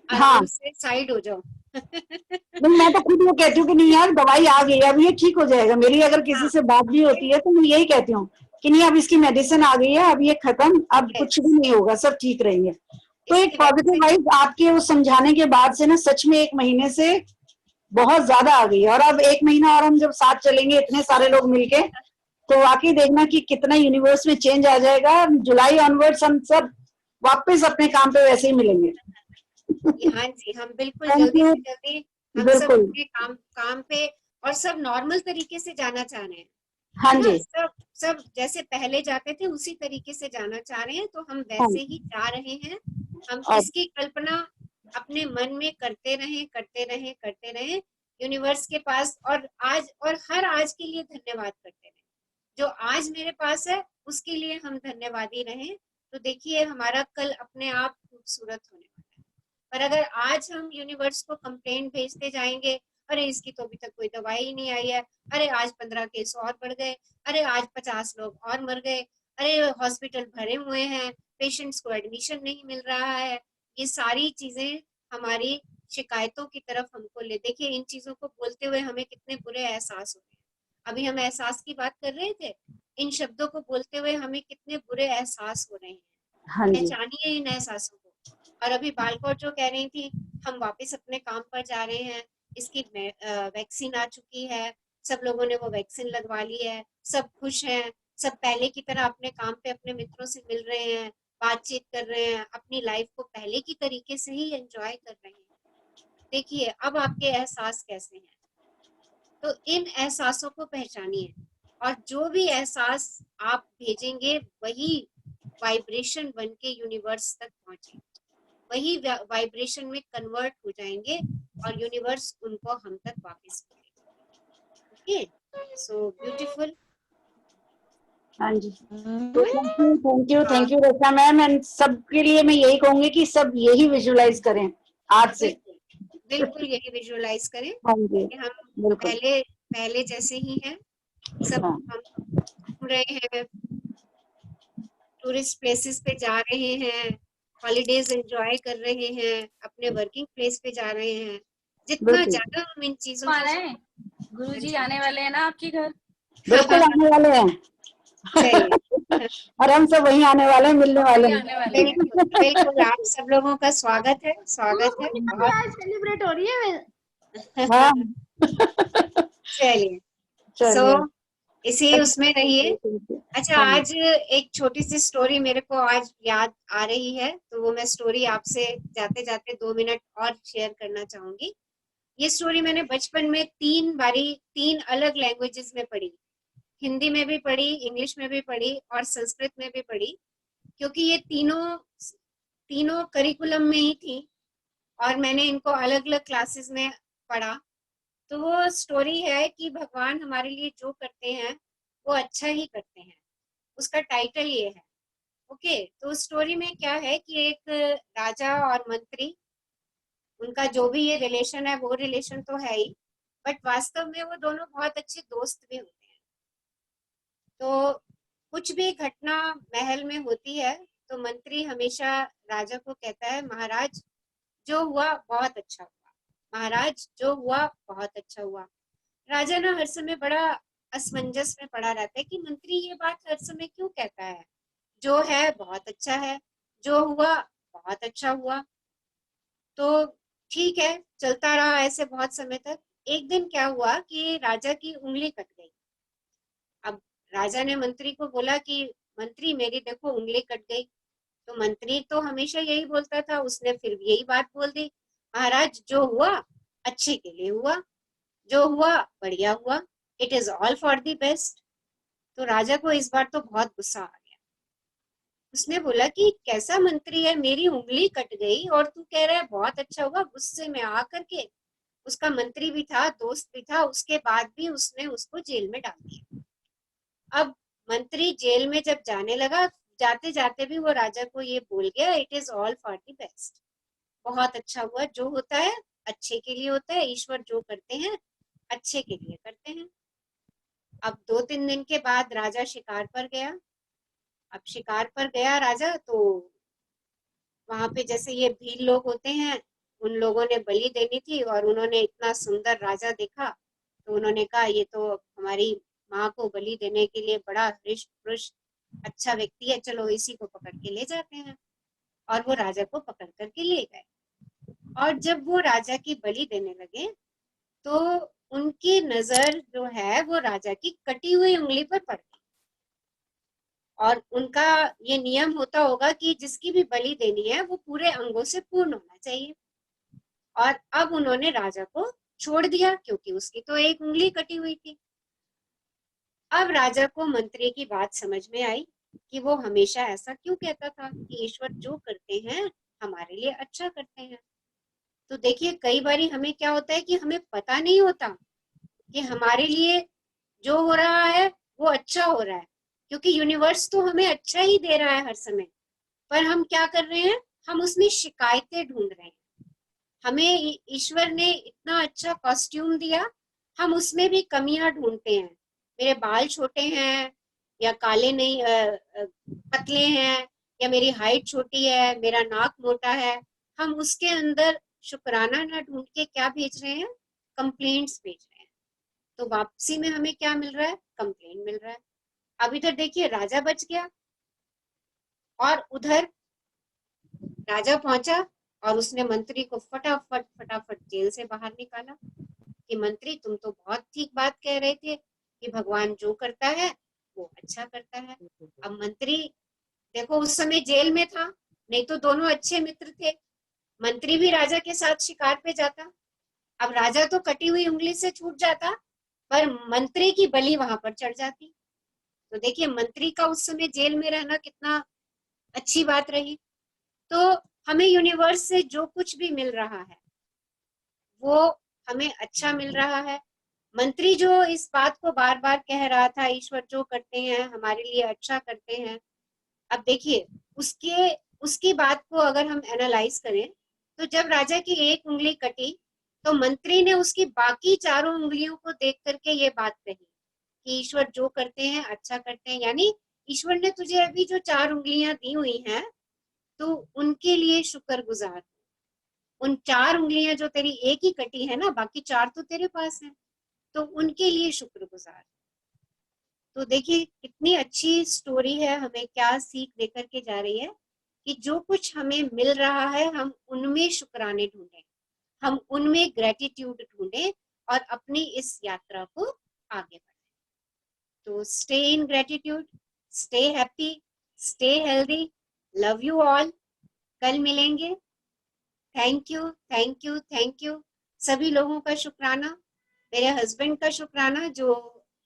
आराम से साइड हो जाओ। नहीं मैं तो खुद वो कहती हूँ कि नहीं यार दवाई आ गई, अब ये ठीक हो जाएगा। मेरी अगर किसी से बात भी होती है तो मैं यही कहती हूँ कि नहीं अब इसकी मेडिसिन आ गई है, अब ये खत्म, अब कुछ भी नहीं होगा, सब ठीक रहेंगे। तो एक पॉजिटिव वाइब आपके वो समझाने के बाद से ना सच में 1 महीने से बहुत ज्यादा आ गई है। और अब 1 महीना और हम जब साथ चलेंगे इतने सारे लोग मिलके, तो वाकई देखना कि कितना यूनिवर्स में चेंज आ जाएगा। जुलाई ऑनवर्ड्स हम सब वापस अपने काम पे वैसे ही मिलेंगे। हाँ जी, हम बिल्कुल जल्दी से जल्दी हम सब अपने काम पे और सब नॉर्मल तरीके से जाना चाह रहे हैं। हाँ जी, सब जैसे पहले जाते थे उसी तरीके से जाना चाह रहे हैं, तो हम वैसे ही जा रहे हैं। हम इसकी कल्पना अपने मन में करते रहें यूनिवर्स के पास, और हर आज के लिए धन्यवाद करते रहें। जो आज मेरे पास है उसके लिए हम धन्यवादी रहें, तो देखिए हमारा कल अपने आप खूबसूरत होने वाला है। पर अगर आज हम यूनिवर्स को कंप्लेंट भेजते जाएंगे, अरे इसकी तो अभी तक कोई दवाई नहीं आई है, अरे आज 15 केस और बढ़ गए, अरे आज 50 लोग और मर गए, अरे हॉस्पिटल भरे हुए हैं, पेशेंट्स को एडमिशन नहीं मिल रहा है, ये सारी चीजें हमारी शिकायतों की तरफ हमको ले। देखिए इन चीजों को बोलते हुए हमें कितने बुरे एहसास होते हैं। अभी हम एहसास की बात कर रहे थे, इन शब्दों को बोलते हुए हमें कितने बुरे एहसास हो रहे हैं। पहचानिए इन एहसासों को। और अभी बालकोट जो कह रही थी, हम वापस अपने काम पर जा रहे हैं, इसकी वैक्सीन आ चुकी है, सब लोगों ने वो वैक्सीन लगवा ली है, सब खुश हैं, सब पहले की तरह अपने काम पे अपने मित्रों से मिल रहे हैं, बातचीत कर रहे हैं, अपनी लाइफ को पहले की तरीके से ही एंजॉय कर रहे हैं। देखिए अब आपके एहसास कैसे हैं, तो इन एहसासों को पहचानिए, और जो भी एहसास आप भेजेंगे वही वाइब्रेशन बन के यूनिवर्स तक पहुंचे, वही वाइब्रेशन में कन्वर्ट हो जाएंगे और यूनिवर्स उनको हम तक वापस करेगा। Okay, So beautiful. हाँ जी, तो thank you Rachna ma'am. And सबके लिए मैं यही कहूंगी कि सब यही विजुअलाइज करें आज से। बिल्कुल यही विजुअलाइज करें हाँ जी, कि हम बिल्कुल। पहले जैसे ही हैं, सब हाँ। हम घूम रहे हैं, टूरिस्ट प्लेसेस पे जा रहे हैं, हॉलीडेज एंजॉय कर रहे हैं, अपने वर्किंग प्लेस पे जा रहे हैं। जितना बिल्कुल ज्यादा हम इन चीजों को गुरुजी आने वाले हैं ना आपके घर? बिल्कुल आने वाले हैं। चलिए और हम सब वहीं आने वाले हैं, मिलने वाले हैं। बिल्कुल बिल्कुल, आप सब लोगों का स्वागत है, स्वागत है बहुत। आज सेलिब्रेट हो रही है। हाँ चलिए, सो चलिए इसी उसमें रहिए। अच्छा, हाँ। आज एक छोटी सी स्टोरी मेरे को आज याद आ रही है, तो वो मैं स्टोरी आपसे जाते जाते 2 मिनट और शेयर करना चाहूंगी। ये स्टोरी मैंने बचपन में 3 अलग लैंग्वेजेस में पढ़ी, हिंदी में भी पढ़ी, इंग्लिश में भी पढ़ी और संस्कृत में भी पढ़ी, क्योंकि ये तीनों करिकुलम में ही थी और मैंने इनको अलग अलग क्लासेस में पढ़ा। तो वो स्टोरी है कि भगवान हमारे लिए जो करते हैं वो अच्छा ही करते हैं, उसका टाइटल ये है। ओके, तो स्टोरी में क्या है कि एक राजा और मंत्री, उनका जो भी ये रिलेशन है वो रिलेशन तो है ही, बट वास्तव में वो दोनों बहुत अच्छे दोस्त भी होते हैं। तो कुछ भी घटना महल में होती है तो मंत्री हमेशा राजा को कहता है, महाराज जो हुआ बहुत अच्छा हुआ, महाराज जो हुआ बहुत अच्छा हुआ। राजा ना हर समय बड़ा असमंजस में पड़ा रहता है कि मंत्री ये बात हर समय क्यों कहता है, जो है बहुत अच्छा है, जो हुआ बहुत अच्छा हुआ। तो ठीक है, चलता रहा ऐसे बहुत समय तक। एक दिन क्या हुआ कि राजा की उंगली कट गई। अब राजा ने मंत्री को बोला कि मंत्री मेरी देखो उंगली कट गई। तो मंत्री तो हमेशा यही बोलता था, उसने फिर यही बात बोल दी, महाराज जो हुआ अच्छे के लिए हुआ, जो हुआ बढ़िया हुआ, it is all for the best. तो राजा को इस बार तो बहुत गुस्सा आ गया। उसने बोला कि कैसा मंत्री है, मेरी उंगली कट गई और तू कह रहा है बहुत अच्छा हुआ। गुस्से में आकर के, उसका मंत्री भी था, दोस्त भी था, उसके बाद भी उसने उसको जेल में डाल दिया। अब मंत्री जेल में जब जाने लगा, जाते जाते भी वो राजा को ये बोल गया, it is all for the best, बहुत अच्छा हुआ, जो होता है अच्छे के लिए होता है, ईश्वर जो करते हैं अच्छे के लिए करते हैं। अब 2-3 दिन के बाद राजा शिकार पर गया। अब शिकार पर गया राजा, तो वहां पे जैसे ये भील लोग होते हैं, उन लोगों ने बलि देनी थी और उन्होंने इतना सुंदर राजा देखा तो उन्होंने कहा ये तो हमारी माँ को बलि देने के लिए बड़ा हृष्ट पुरुष अच्छा व्यक्ति है, चलो इसी को पकड़ के ले जाते हैं। और वो राजा को पकड़ करके ले गए। और जब वो राजा की बलि देने लगे तो उनकी नजर जो है वो राजा की कटी हुई उंगली पर पड़ गई। और उनका ये नियम होता होगा कि जिसकी भी बलि देनी है वो पूरे अंगों से पूर्ण होना चाहिए। और अब उन्होंने राजा को छोड़ दिया क्योंकि उसकी तो एक उंगली कटी हुई थी। अब राजा को मंत्री की बात समझ में आई कि वो हमेशा ऐसा क्यों कहता था कि ईश्वर जो करते हैं हमारे लिए अच्छा करते हैं। तो देखिए, कई बारी हमें क्या होता है कि हमें पता नहीं होता कि हमारे लिए जो हो रहा है वो अच्छा हो रहा है, क्योंकि यूनिवर्स तो हमें अच्छा ही दे रहा है हर समय, पर हम क्या कर रहे हैं, हम उसमें शिकायतें ढूंढ रहे हैं। हमें ईश्वर ने इतना अच्छा कॉस्ट्यूम दिया, हम उसमें भी कमियां ढूंढते हैं। मेरे बाल छोटे हैं या काले नहीं पतले हैं, या मेरी हाइट छोटी है, मेरा नाक मोटा है, हम उसके अंदर शुक्राना ना ढूंढ के क्या भेज रहे हैं, कंप्लेंट्स भेज रहे हैं। तो वापसी में हमें क्या मिल रहा है, कंप्लेंट मिल रहा है। अब इधर देखिए, राजा बच गया और उधर राजा पहुंचा और उसने मंत्री को फटाफट जेल से बाहर निकाला कि मंत्री तुम तो बहुत ठीक बात कह रहे थे कि भगवान जो करता है वो अच्छा करता है। अब मंत्री देखो उस समय जेल में था, नहीं तो दोनों अच्छे मित्र थे। मंत्री भी राजा के साथ शिकार पे जाता। अब राजा तो कटी हुई उंगली से छूट जाता, पर मंत्री की बलि वहां पर चढ़ जाती। तो देखिए, मंत्री का उस समय जेल में रहना कितना अच्छी बात रही। तो हमें यूनिवर्स से जो कुछ भी मिल रहा है वो हमें अच्छा मिल रहा है। मंत्री जो इस बात को बार बार कह रहा था, ईश्वर जो करते हैं हमारे लिए अच्छा करते हैं, अब देखिए उसकी बात को अगर हम एनालाइज करें तो जब राजा की एक उंगली कटी तो मंत्री ने उसकी बाकी चारों उंगलियों को देख करके ये बात कही कि ईश्वर जो करते हैं अच्छा करते हैं, यानी ईश्वर ने तुझे अभी जो 4 उंगलियां दी हुई हैं तो उनके लिए शुक्रगुजार। उन 4 उंगलियां जो तेरी एक ही कटी है ना, बाकी 4 तो तेरे पास है, तो उनके लिए शुक्रगुजार। तो देखिए कितनी अच्छी स्टोरी है, हमें क्या सीख देकर के जा रही है कि जो कुछ हमें मिल रहा है हम उनमें शुक्राने ढूंढें, हम उनमें ग्रेटिट्यूड ढूंढें और अपनी इस यात्रा को आगे बढ़ें। तो stay in gratitude, stay happy, stay healthy, love you all. कल मिलेंगे। Thank you thank you thank you सभी लोगों का शुक्राना, मेरे हस्बैंड का शुक्राना जो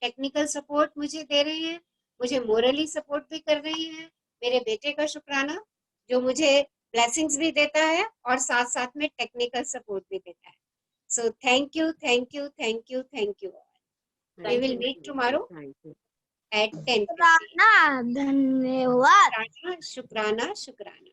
टेक्निकल सपोर्ट मुझे दे रहे हैं, मुझे मोरली सपोर्ट भी कर रहे हैं, मेरे बेटे का शुक्राना जो मुझे ब्लेसिंग्स भी देता है और साथ साथ में टेक्निकल सपोर्ट भी देता है। So thank you thank you thank you thank you. We will meet tomorrow at 10:50. धन्यवाद। शुक्राना शुक्राना। शुक्राना।